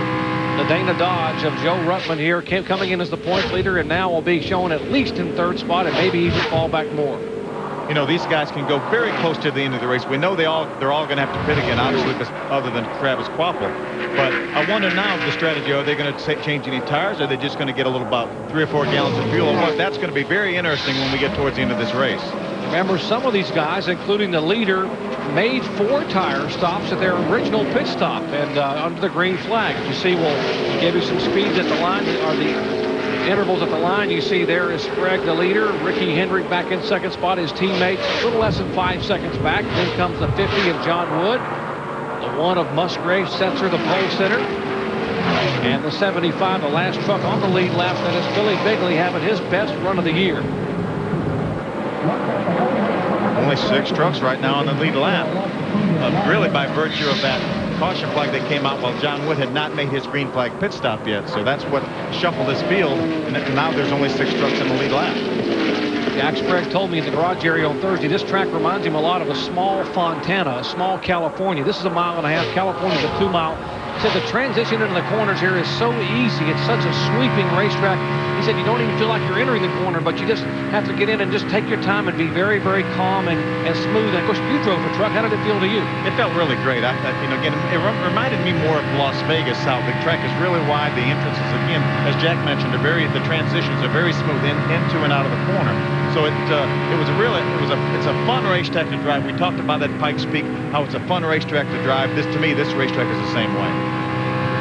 the Dana Dodge of Joe Ruttman here, coming in as the points leader, and now will be shown at least in 3rd spot and maybe even fall back more. You know, these guys can go very close to the end of the race. We know they're all going to have to pit again, obviously, other than Travis Quapple. But I wonder now the strategy. Are they going to change any tires? Or are they just going to get a little about 3 or 4 gallons of fuel? Well, that's going to be very interesting when we get towards the end of this race. Remember, some of these guys, including the leader, made 4 tire stops at their original pit stop and under the green flag. You see, we'll give you some speeds at the line, or the intervals at the line. You see there is Sprague, the leader. Ricky Hendrick back in 2nd spot. His teammates a little less than 5 seconds back. Then comes the 50 of John Wood. The 1 of Musgrave sets her the pole center. And the 75, the last truck on the lead lap, that is Billy Bigley having his best run of the year. Only 6 trucks right now on the lead lap. Really by virtue of that caution flag that came out while John Wood had not made his green flag pit stop yet. So that's what shuffled this field. And now there's only 6 trucks in the lead lap. Jack Sprague told me in the garage area on Thursday, this track reminds him a lot of a small Fontana, a small California. This is a 1.5 miles. California's a 2 mile. He said the transition into the corners here is so easy. It's such a sweeping racetrack. He said you don't even feel like you're entering the corner, but you just have to get in and just take your time and be very, very calm and smooth. And of course, you drove a truck. How did it feel to you? It felt really great. Again, it reminded me more of Las Vegas. How the track is really wide. The entrances, again, as Jack mentioned, the transitions are very smooth into and out of the corner. So it's a fun racetrack to drive. We talked about that at Pikes Peak, how it's a fun racetrack to drive. To me, this racetrack is the same way.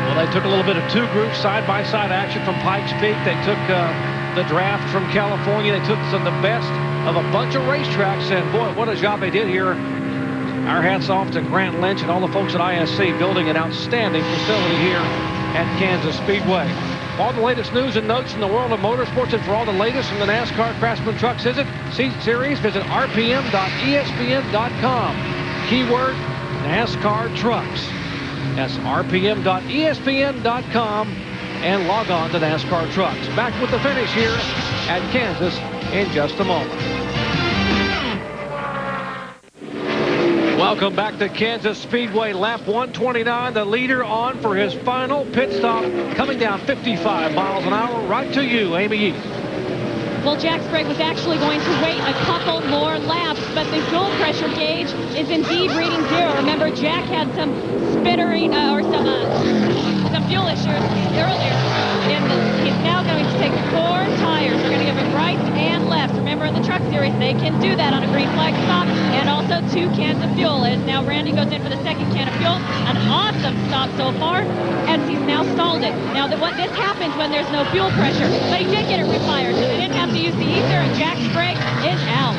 Well, they took a little bit of 2 group side-by-side action from Pikes Peak. They took the draft from California. They took some of the best of a bunch of racetracks, and boy, what a job they did here. Our hats off to Grant Lynch and all the folks at ISC building an outstanding facility here at Kansas Speedway. For all the latest news and notes in the world of motorsports and for all the latest from the NASCAR Craftsman Truck Series, visit rpm.espn.com. Keyword NASCAR Trucks. That's rpm.espn.com and log on to NASCAR Trucks. Back with the finish here at Kansas in just a moment. Welcome back to Kansas Speedway, lap 129. The leader on for his final pit stop, coming down 55 miles an hour. Right to you, Amy East. Well, Jack Sprague was actually going to wait a couple more laps, but the fuel pressure gauge is indeed reading 0. Remember, Jack had some spittering some fuel issues earlier. He's now going to take 4 tires. They're going to give him right and left. Remember, in the Truck Series, they can do that on a green flag stop, and also 2 cans of fuel. As now Randy goes in for the 2nd can of fuel. An awesome stop so far, as he's now stalled it. Now, this happens when there's no fuel pressure, but he did get it refired, so they didn't have to use the ether, and Jack Sprague is out.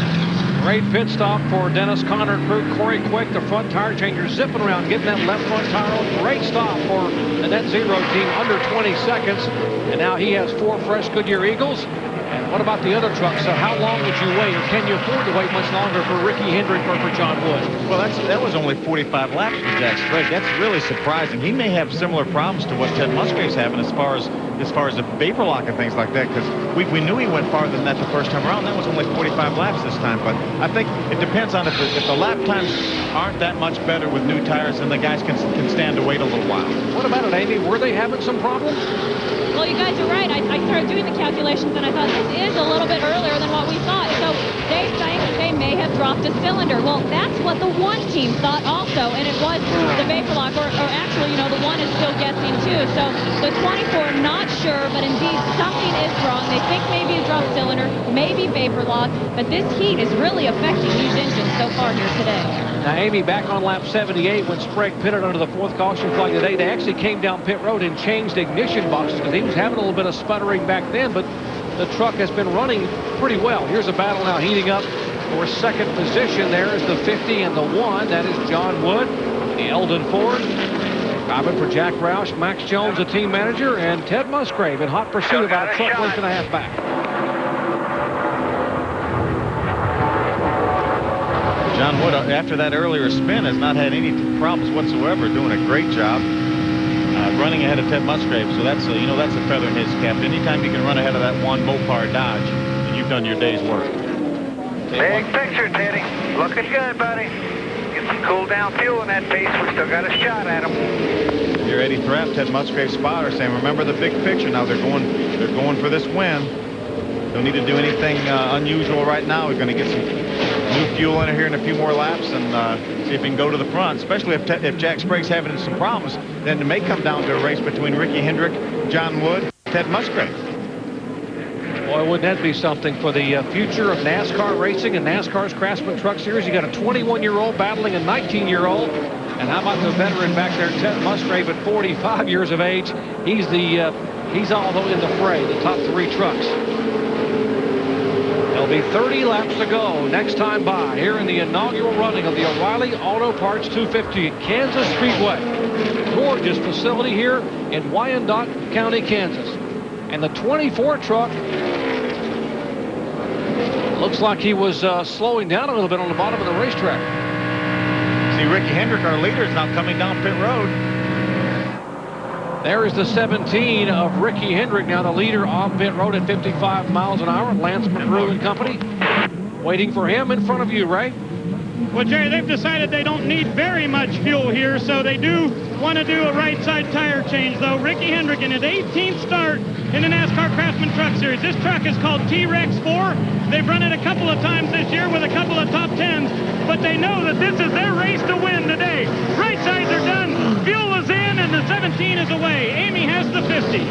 Great pit stop for Dennis Conner crew. Corey Quick, the front tire changer, zipping around, getting that left front tire on. Great stop for the Net Zero team, under 20 seconds. And now he has 4 fresh Goodyear Eagles. And What about the other trucks? How long would you wait, or can you afford to wait much longer for Ricky Hendrick or for John Wood? Well, that was only 45 laps for Jack Sprague. That's really surprising. He may have similar problems to what Ted Musgrave's having as far as the vapor lock and things like that, because we knew he went farther than that the first time around. That was only 45 laps this time, but I think it depends on if the lap times aren't that much better with new tires, then the guys can stand to wait a little while. What about it, Amy? Were they having some problems? Well, you guys are right. I started doing the calculations, and I thought this is a little bit earlier than what we thought. So they think they may have dropped a cylinder. Well, that's what the one team thought also, and it was the vapor lock, or actually, you know, the one is still guessing too. So the 24, not sure, but indeed something is wrong. They think maybe a dropped cylinder, maybe vapor lock, but this heat is really affecting these engines so far here today. Now, Amy, back on lap 78, when Sprague pitted under the 4th caution flag today, they actually came down pit road and changed ignition boxes because he was having a little bit of sputtering back then, but the truck has been running pretty well. Here's a battle now heating up for second position. There is the 50 and the 1. That is John Wood, the Eldon Ford. Driving for Jack Roush, Max Jones, the team manager, and Ted Musgrave in hot pursuit about a truck length and a half back. John Wood, after that earlier spin, has not had any problems whatsoever, doing a great job running ahead of Ted Musgrave. So that's a, that's a feather in his cap. Anytime you can run ahead of that one Mopar Dodge, then you've done your day's work. Big picture, Teddy. Looking good, buddy. Get some cool down fuel in that piece. We still got a shot at him. Here, Eddie Thrapp, Ted Musgrave's spotter, saying, remember the big picture. Now they're going for this win. Don't need to do anything unusual right now. We're going to get some new fuel in here in a few more laps and see if we can go to the front, especially if Jack Sprague's having some problems. Then it may come down to a race between Ricky Hendrick, John Wood, Ted Musgrave. Boy, wouldn't that be something for the future of NASCAR racing and NASCAR's Craftsman Truck Series? You got a 21-year-old battling a 19-year-old. And how about the veteran back there, Ted Musgrave, at 45 years of age? He's all in the fray, the top 3 trucks. There'll be 30 laps to go next time by here in the inaugural running of the O'Reilly Auto Parts 250 at Kansas Speedway. Gorgeous facility here in Wyandotte County, Kansas. And the 24 truck looks like he was slowing down a little bit on the bottom of the racetrack. See, Ricky Hendrick, our leader, is now coming down pit road. There is the 17 of Ricky Hendrick, now the leader on pit road at 55 miles an hour. Lance McGrew and company waiting for him in front of you, Ray. Well, Jerry, they've decided they don't need very much fuel here, so they do want to do a right side tire change, though. Ricky Hendrick in his 18th start in the NASCAR Craftsman Truck Series. This truck is called T-Rex 4. They've run it a couple of times this year with a couple of top 10s, but they know that this is their race to win today. Right sides are done, fuel is in, and the 17 is away. Amy has the 50.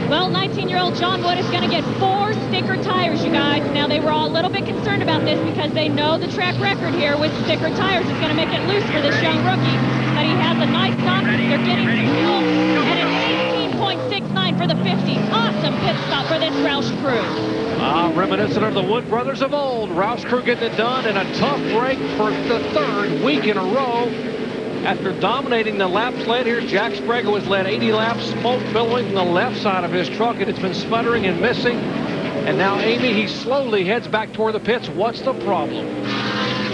Well, 19-year-old John Wood is going to get 4 sticker tires, you guys. Now, they were all a little bit concerned about this because they know the track record here with sticker tires is going to make it loose for this young rookie. But he has a nice stop. They're getting some fuel and an 18.69 for the 50. Awesome pit stop for this Roush crew. Reminiscent of the Wood brothers of old. Roush crew getting it done in a tough break for the 3rd week in a row. After dominating the lap sled here, Jack Sprague has led 80 laps, smoke billowing from the left side of his truck, and it's been sputtering and missing. And now, Amy, he slowly heads back toward the pits. What's the problem?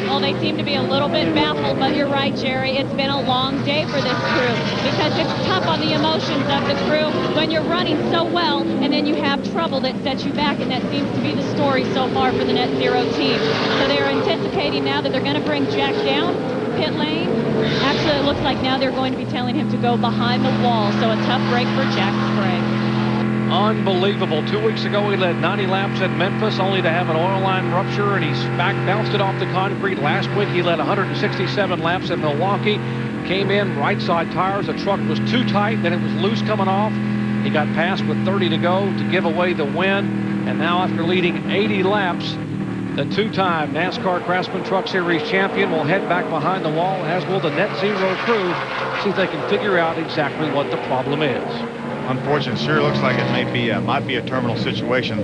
Well, they seem to be a little bit baffled, but you're right, Jerry. It's been a long day for this crew because it's tough on the emotions of the crew when you're running so well and then you have trouble that sets you back, and that seems to be the story so far for the Net Zero team. So they're anticipating now that they're going to bring Jack down pit lane. Actually, it looks like now they're going to be telling him to go behind the wall, so a tough break for Jack Sprague. Unbelievable. 2 weeks ago, he led 90 laps at Memphis, only to have an oil line rupture, and he's bounced it off the concrete. Last week, he led 167 laps at Milwaukee. Came in right side tires. The truck was too tight, then it was loose coming off. He got past with 30 to go to give away the win. And now, after leading 80 laps, the 2-time NASCAR Craftsman Truck Series champion will head back behind the wall, as will the Net Zero crew, see if they can figure out exactly what the problem is. Unfortunate. Sure looks like it might be a terminal situation.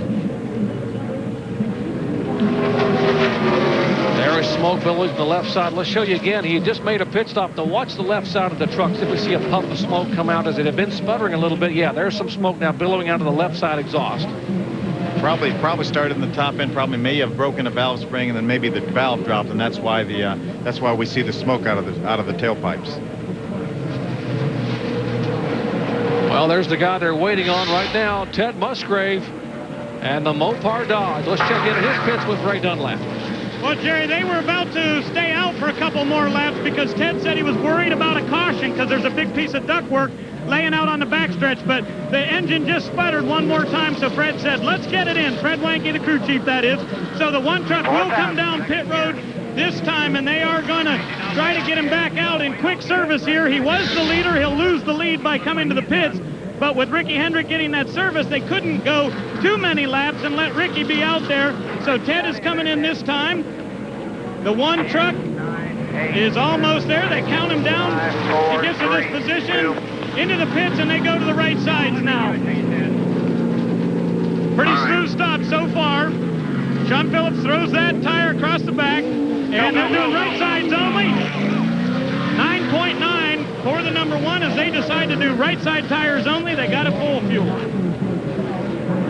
There is smoke billowing to the left side. Let's show you again. He had just made a pit stop to watch the left side of the truck. See if we see a puff of smoke come out as it had been sputtering a little bit. Yeah, there's some smoke now billowing out of the left side exhaust. Probably started in the top end. Probably may have broken a valve spring, and then maybe the valve dropped, and that's why we see the smoke out of the tailpipes. Well, there's the guy they're waiting on right now, Ted Musgrave, and the Mopar Dodge. Let's check in at his pits with Ray Dunlap. Well, Jerry, they were about to stay out for a couple more laps because Ted said he was worried about a caution because there's a big piece of ductwork laying out on the backstretch, but the engine just sputtered one more time, so Fred said, let's get it in. Fred Wanke, the crew chief, that is. So the one truck will come down pit road this time, and they are going to try to get him back out in quick service here. He was the leader. He'll lose the lead by coming to the pits, but with Ricky Hendrick getting that service, they couldn't go too many laps and let Ricky be out there. So Ted is coming in this time. The one truck is almost there. They count him down. He gets to this position, into the pits, and they go to the right sides now. Pretty smooth stop so far. Sean Phillips throws that tire across the back, and they're doing right sides only. 9.9 for the number one as they decide to do right side tires only. They got to pull fuel.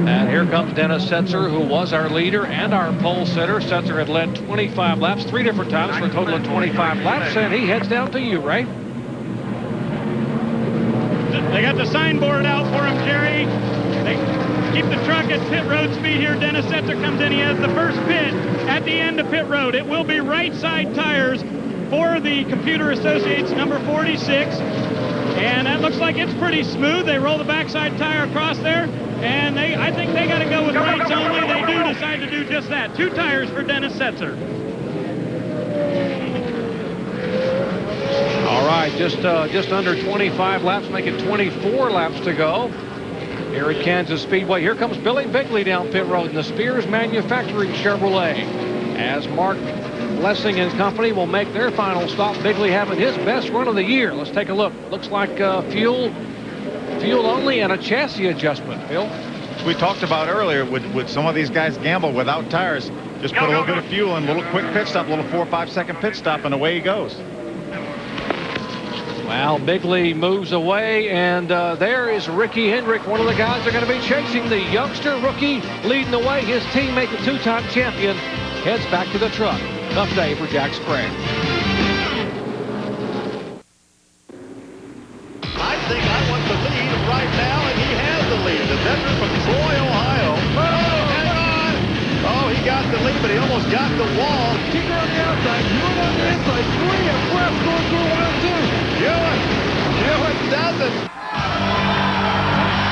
And here comes Dennis Setzer, who was our leader and our pole sitter. Setzer had led 25 laps 3 different times for a total of 25 laps, and he heads down to you, Ray. They got the signboard out for him, Jerry. They keep the truck at pit road speed here. Dennis Setzer comes in. He has the first pit at the end of pit road. It will be right side tires for the Computer Associates number 46. And that looks like it's pretty smooth. They roll the backside tire across there. And I think they got to go with rights only. They do decide to do just that. 2 tires for Dennis Setzer. All right, just under 25 laps, making 24 laps to go here at Kansas Speedway. Here comes Billy Bigley down pit road in the Spears Manufacturing Chevrolet, as Mark Blessing and company will make their final stop. Bigley having his best run of the year. Let's take a look. Looks like fuel only and a chassis adjustment, Phil. We talked about earlier, would some of these guys gamble without tires? Just put a little bit of fuel in, a little quick pit stop, a little 4 or 5 second pit stop, and away he goes. Well, Bigley moves away, and there is Ricky Hendrick, one of the guys they're going to be chasing. The youngster rookie leading the way. His teammate, the 2-time champion, heads back to the truck. Tough day for Jack Sprague. I think I want the lead right now, and he has the lead. The veteran from Troy, Ohio. Oh, hang on. Oh, he got the lead, but he almost got the wall. Keep on the outside. Move on the inside. 3 abreast going through 1 2. Hewitt does it.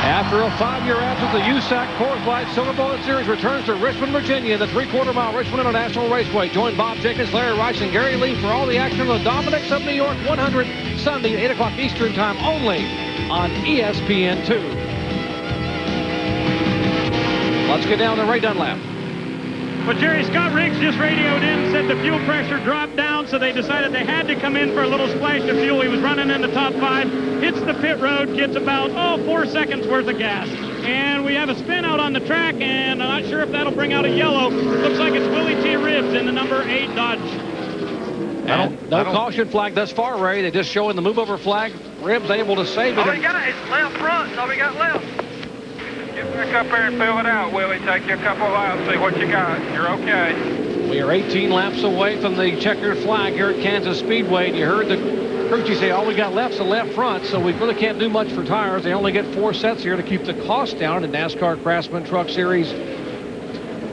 After a 5-year absence, the USAC Coors Light Silver Bullet Series returns to Richmond, Virginia, the 3/4 mile Richmond International Raceway. Join Bob Jenkins, Larry Rice, and Gary Lee for all the action on the Dominics of New York 100 Sunday at 8 o'clock Eastern Time only on ESPN2. Let's get down to Ray Dunlap. But Jerry, Scott Riggs just radioed in and said the fuel pressure dropped down, so they decided they had to come in for a little splash of fuel. He was running in the top 5, hits the pit road, gets about 4 seconds worth of gas. And we have a spin out on the track, and I'm not sure if that'll bring out a yellow. Looks like it's Willie T. Ribbs in the number 8 Dodge. And no caution flag thus far, Ray. They're just showing the move over flag. Ribbs able to save it. All we got is left front. All we got left. Get back up there and fill it out, Willie. Take you a couple miles, see what you got. You're okay. We are 18 laps away from the checkered flag here at Kansas Speedway. And you heard the crew chief say all we got left's the left front, so we really can't do much for tires. They only get 4 sets here to keep the cost down in NASCAR Craftsman Truck Series.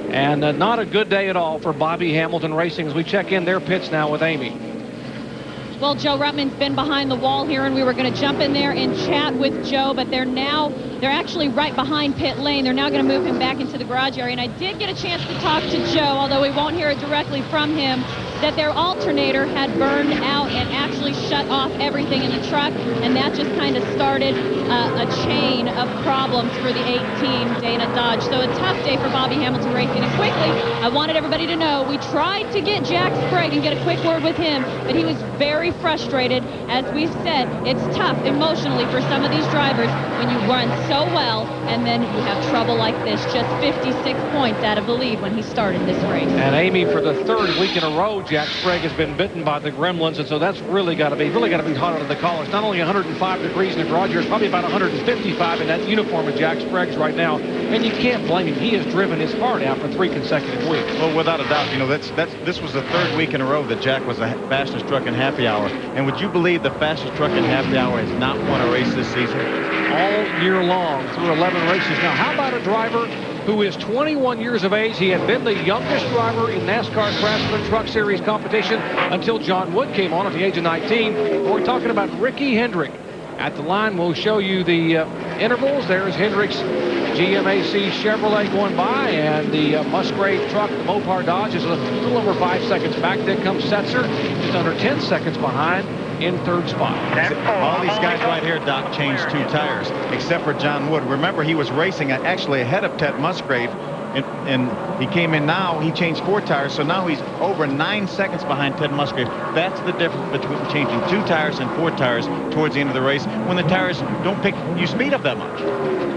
And not a good day at all for Bobby Hamilton Racing as we check in their pits now with Amy. Well, Joe Ruttman's been behind the wall here, and we were going to jump in there and chat with Joe, but they're actually right behind pit lane. They're now going to move him back into the garage area. And I did get a chance to talk to Joe, although we won't hear it directly from him, that their alternator had burned out and actually shut off everything in the truck, and that just kind of started a chain of problems for the 8-team Dana Dodge. So a tough day for Bobby Hamilton Racing. And quickly, I wanted everybody to know we tried to get Jack Sprague and get a quick word with him, but he was very frustrated. As we've said, it's tough emotionally for some of these drivers when you run so well, and then you have trouble like this, just 56 points out of the lead when he started this race. And Amy, for the third week in a row, Jack Sprague has been bitten by the gremlins, and so that's really got to be hot under the collar. It's not only 105 degrees in the garage here, it's probably about 155 in that uniform of Jack Sprague's right now, and you can't blame him. He has driven his heart out for 3 consecutive weeks. Well, without a doubt, you know, this was the third week in a row that Jack was the fastest truck in happy hour. And would you believe the fastest truck in happy hour has not won a race this season? All year long through 11 races. Now, how about a driver who is 21 years of age? He had been the youngest driver in NASCAR Craftsman Truck Series competition until John Wood came on at the age of 19. We're talking about Ricky Hendrick. At the line, we'll show you the intervals. There's Hendrick's GMAC Chevrolet going by, and the Musgrave truck, the Mopar Dodge, is a little over 5 seconds back. Then comes Setzer, just under 10 seconds behind in third spot. All these guys right here, Doc, changed 2 tires, except for John Wood. Remember, he was racing actually ahead of Ted Musgrave, and he came in now. He changed 4 tires, so now he's over 9 seconds behind Ted Musgrave. That's the difference between changing 2 tires and 4 tires towards the end of the race, when the tires don't pick you speed up that much.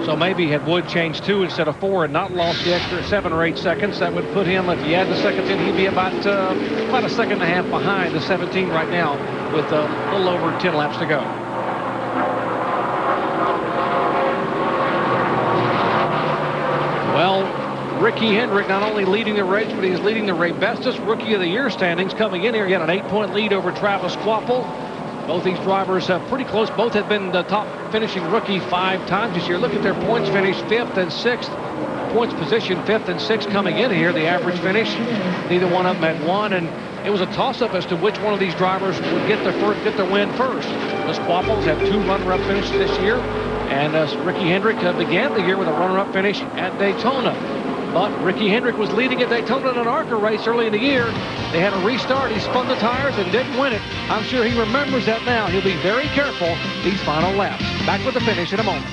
So maybe had Wood changed 2 instead of 4 and not lost the extra 7 or 8 seconds, that would put him, if he had the seconds in, he'd be about a second and a half behind the 17 right now, with a little over 10 laps to go. Well, Ricky Hendrick not only leading the race, but he's leading the Raybestos Rookie of the Year standings. Coming in here, he had an 8-point lead over Travis Quapple. Both these drivers pretty close. Both have been the top finishing rookie 5 times this year. Look at their points finish, 5th and 6th. Points position, 5th and 6th coming in here. The average finish, neither one of them had won, and it was a toss-up as to which one of these drivers would get the win first. The Quapples have 2 runner-up finishes this year, and Ricky Hendrick began the year with a runner-up finish at Daytona. But Ricky Hendrick was leading at Daytona in an ARCA race early in the year. They had a restart. He spun the tires and didn't win it. I'm sure he remembers that now. He'll be very careful these final laps. Back with the finish in a moment.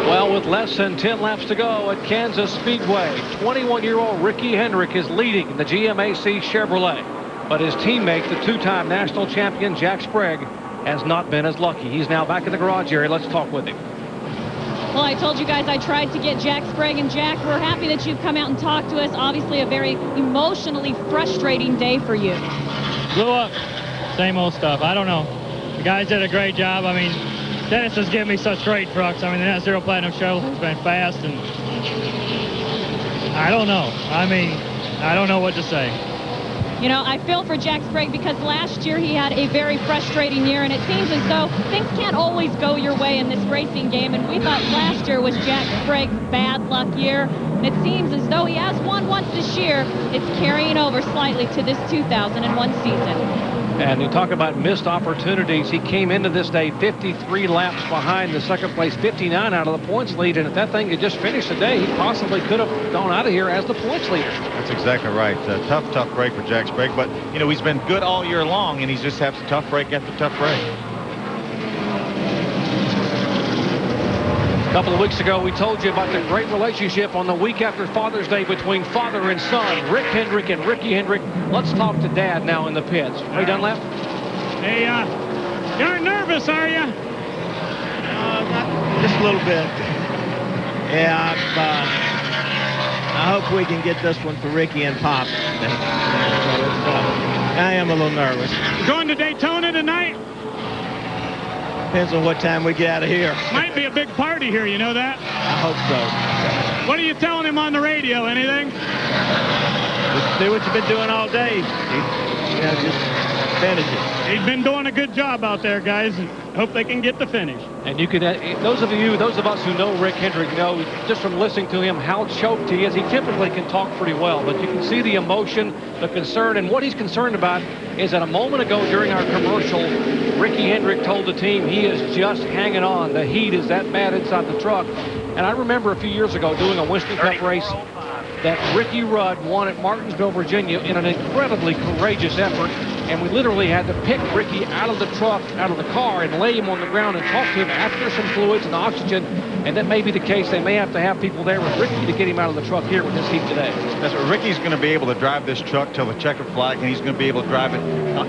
Well, with less than 10 laps to go at Kansas Speedway, 21-year-old Ricky Hendrick is leading the GMAC Chevrolet. But his teammate, the 2-time national champion Jack Sprague, has not been as lucky. He's now back in the garage area. Let's talk with him. Well, I told you guys I tried to get Jack Sprague, and Jack, we're happy that you've come out and talked to us. Obviously a very emotionally frustrating day for you. Blew up. Same old stuff. I don't know. The guys did a great job. I mean, Dennis has given me such great trucks. I mean, the Net Zero Platinum Chevrolet's been fast, and I don't know. I mean, I don't know what to say. You know, I feel for Jack Sprague because last year he had a very frustrating year, and it seems as though things can't always go your way in this racing game, and we thought last year was Jack Sprague's bad luck year. It seems as though he has won once this year. It's carrying over slightly to this 2001 season. And you talk about missed opportunities. He came into this day 53 laps behind the second place, 59 out of the points lead. And if that thing had just finished today, he possibly could have gone out of here as the points leader. That's exactly right. Tough break for Jack Sprague. But, you know, he's been good all year long, and he's just had tough break after tough break. A couple of weeks ago, we told you about the great relationship on the week after Father's Day between father and son, Rick Hendrick and Ricky Hendrick. Let's talk to Dad now in the pits. Ray Dunlap? Hey, you're nervous, are you? Just a little bit. Yeah, I hope we can get this one for Ricky and Pop. I am a little nervous. You going to Daytona tonight? Depends on what time we get out of here. Might be a big party here, you know that? I hope so. What are you telling him on the radio? Anything? Just do what you've been doing all day. Just finish it. He's been doing a good job out there, guys. Hope they can get the finish. And you could, those of us who know Rick Hendrick know just from listening to him how choked he is. He typically can talk pretty well, but you can see the emotion, the concern, and what he's concerned about is that a moment ago during our commercial, Ricky Hendrick told the team he is just hanging on. The heat is that bad inside the truck. And I remember a few years ago doing a Winston Cup race that Ricky Rudd won at Martinsville, Virginia in an incredibly courageous effort. And we literally had to pick Ricky out of the truck, out of the car, and lay him on the ground and talk to him after some fluids and oxygen. And that may be the case. They may have to have people there with Ricky to get him out of the truck here with this heat today. That's what Ricky's going to be able to drive this truck till the checkered flag, and he's going to be able to drive it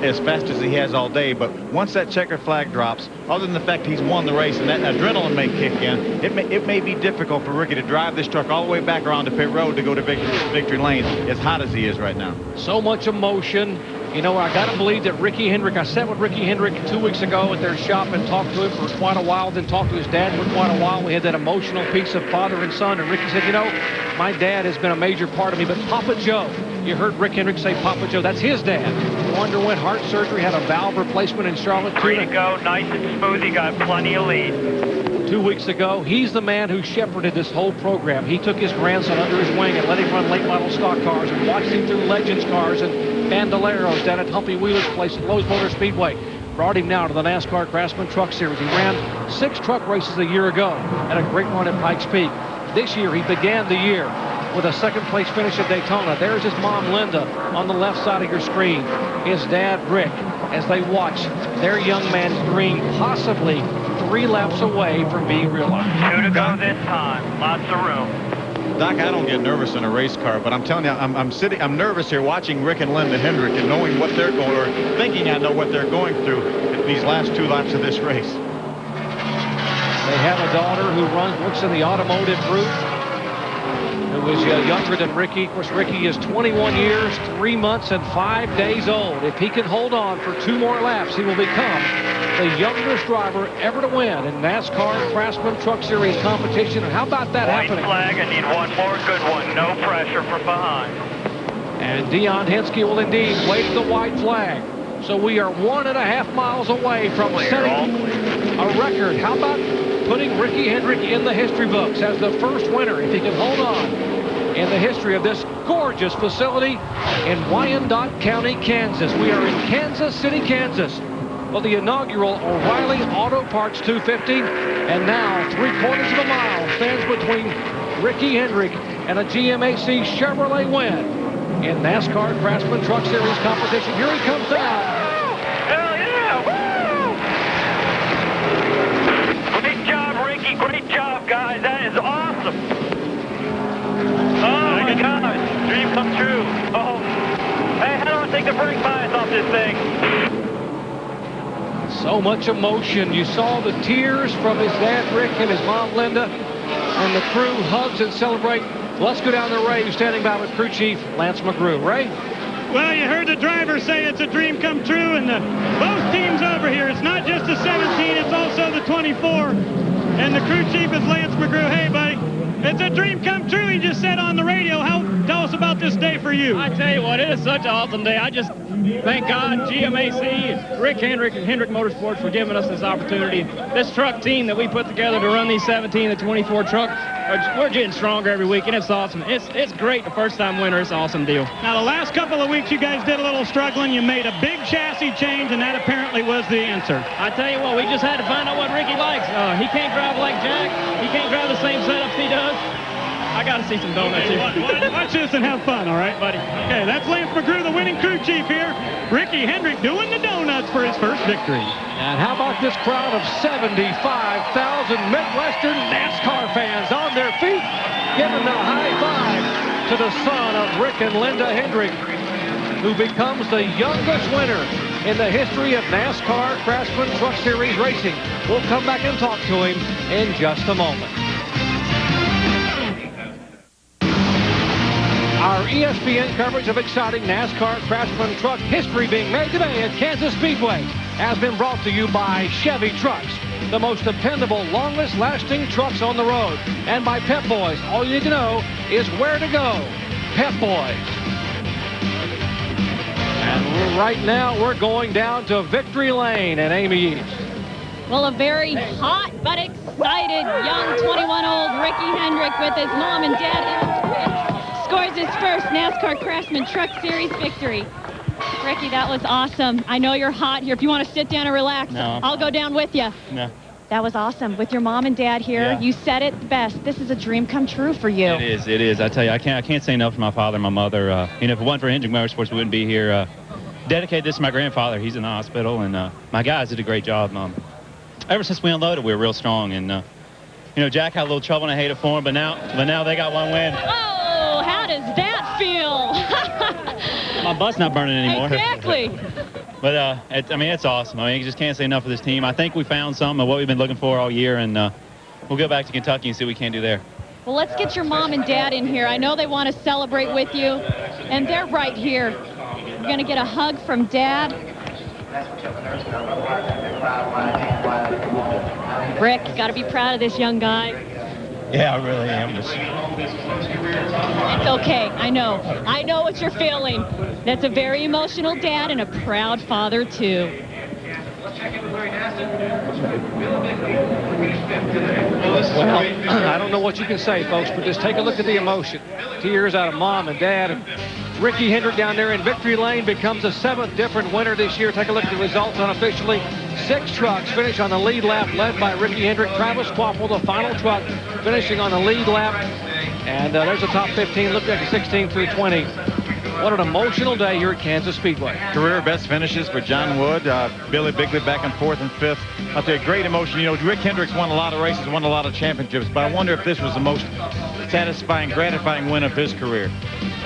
as fast as he has all day. But once that checkered flag drops, other than the fact he's won the race and that adrenaline may kick in, it may be difficult for Ricky to drive this truck all the way back around to pit road to go to victory lane as hot as he is right now. So much emotion. You know, I got to believe that Ricky Hendrick, I sat with Ricky Hendrick 2 weeks ago at their shop and talked to him for quite a while, then talked to his dad for quite a while. We had that emotional piece of father and son, and Ricky said, you know, my dad has been a major part of me, but Papa Joe, you heard Rick Hendrick say Papa Joe, that's his dad, who underwent heart surgery, had a valve replacement in Charlotte. Free to go, nice and smooth, you got plenty of lead. 2 weeks ago, he's the man who shepherded this whole program. He took his grandson under his wing and let him run late model stock cars and watched him through Legends cars and Bandoleros down at Humpy Wheeler's place at Lowe's Motor Speedway. Brought him now to the NASCAR Craftsman Truck Series. He ran 6 truck races a year ago, had a great run at Pikes Peak. This year, he began the year with a second-place finish at Daytona. There's his mom, Linda, on the left side of your screen. His dad, Rick, as they watch their young man's dream possibly 3 laps away from being realized. 2 to go this time. Lots of room. Doc, I don't get nervous in a race car, but I'm telling you, I'm nervous here watching Rick and Linda Hendrick and knowing what they're going, or thinking I know what they're going through in these last 2 laps of this race. They have a daughter who works in the automotive group, who is younger than Ricky. Of course, Ricky is 21 years, 3 months, and 5 days old. If he can hold on for 2 more laps, he will become the youngest driver ever to win in NASCAR Craftsman Truck Series competition. And how about that happening? White flag, I need one more good one. No pressure from behind. And Dion Henske will indeed wave the white flag. So we are 1.5 miles away from setting a record. How about putting Ricky Hendrick in the history books as the first winner, if he can hold on, in the history of this gorgeous facility in Wyandotte County, Kansas. We are in Kansas City, Kansas. Well, the inaugural O'Reilly Auto Parts 250, and now 3/4 of a mile stands between Ricky Hendrick and a GMAC Chevrolet win in NASCAR Craftsman Truck Series competition. Here he comes down. Hell yeah! Woo! Great job, Ricky. Great job, guys. That is awesome. Oh my gosh, dream come true. Oh, hey, how do I take the brake bias off this thing? So much emotion. You saw the tears from his dad, Rick, and his mom, Linda, and the crew hugs and celebrate. Let's go down the Ray, standing by with crew chief Lance McGrew. Ray? Well, you heard the driver say it's a dream come true, and both teams over here. It's not just the 17, it's also the 24. And the crew chief is Lance McGrew. Hey, buddy, it's a dream come true, he just said on the radio. Tell us about this day for you. I tell you what, it is such an awesome day. I just thank God, GMAC, Rick Hendrick, and Hendrick Motorsports for giving us this opportunity. This truck team that we put together to run these 17 and 24 trucks, we're getting stronger every week, and it's awesome. It's great. The first-time winner, it's an awesome deal. Now, the last couple of weeks, you guys did a little struggling. You made a big chassis change, and that apparently was the answer. I tell you what, we just had to find out what Ricky likes. He can't drive like Jack. He can't drive the same setups he does. I got to see some donuts here. Watch this and have fun, all right, buddy? Okay, that's Lance McGrew, the winning crew chief here. Ricky Hendrick doing the donuts for his first victory. And how about this crowd of 75,000 Midwestern NASCAR fans on their feet, giving the high five to the son of Rick and Linda Hendrick, who becomes the youngest winner in the history of NASCAR Craftsman Truck Series racing. We'll come back and talk to him in just a moment. Our ESPN coverage of exciting NASCAR Craftsman Truck history being made today at Kansas Speedway has been brought to you by Chevy Trucks, the most dependable, longest-lasting trucks on the road, and by Pep Boys. All you need to know is where to go. Pep Boys. And right now, we're going down to Victory Lane and Amy East. Well, a very hot but excited young 21-year-old Ricky Hendrick with his mom and dad scores his first NASCAR Craftsman Truck Series victory. Ricky, that was awesome. I know you're hot here. If you want to sit down and relax, I'll go down with you. No. That was awesome. With your mom and dad here, Yeah. you said it best. This is a dream come true for you. It is. I tell you, I can't say enough for my father and my mother. If it wasn't for Hendrick Motorsports, we wouldn't be here. Dedicate this to my grandfather. He's in the hospital, and my guys did a great job. Ever since we unloaded, we were real strong, and you know, Jack had a little trouble and I hate it for him, but now they got one win. Oh, how does that feel? My butt's not burning anymore. Exactly. But, I mean, it's awesome. I mean, you just can't say enough of this team. I think we found something of what we've been looking for all year, and we'll go back to Kentucky and see what we can do there. Well, let's get your mom and dad in here. I know they want to celebrate with you, and they're right here. We're going to get a hug from Dad. Rick, you got to be proud of this young guy. Yeah, I really am. It's okay. I know. I know what you're feeling. That's a very emotional dad and a proud father, too. Well, I don't know what you can say, folks, but just take a look at the emotion. Tears out of mom and dad. And Ricky Hendrick down there in victory lane becomes the 7th different winner this year. Take a look at the results unofficially. 6 trucks finish on the lead lap, led by Ricky Hendrick. Travis Quaffle, the final truck, finishing on the lead lap. And there's the top 15. Look at the 16 through 20. What an emotional day here at Kansas Speedway. Career best finishes for John Wood, Billy Bigley back in 4th and 5th. I'll tell you, great emotion. You know, Rick Hendricks won a lot of races, won a lot of championships, but I wonder if this was the most satisfying, gratifying win of his career.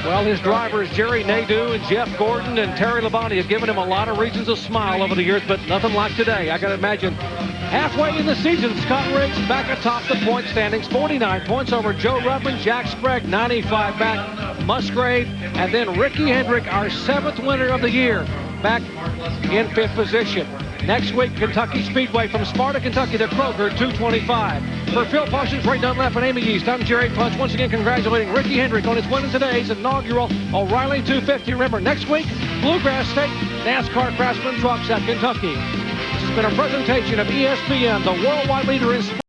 Well, his drivers, Jerry Nadeau and Jeff Gordon and Terry Labonte, have given him a lot of reasons to smile over the years, but nothing like today. I can imagine halfway in the season, Scott Riggs back atop the point standings, 49 points over Joe Ruttman, Jack Sprague, 95 back, Musgrave, and then Ricky Hendrick, our 7th winner of the year, back in 5th position. Next week, Kentucky Speedway from Sparta, Kentucky to Kroger, 225. For Phil Parsons, Ray Dunlap, and Amy East, I'm Jerry Punch. Once again, congratulating Ricky Hendrick on his win in today's inaugural O'Reilly 250. Remember, next week, Bluegrass State NASCAR Craftsman Trucks at Kentucky. This has been a presentation of ESPN, the worldwide leader in sports.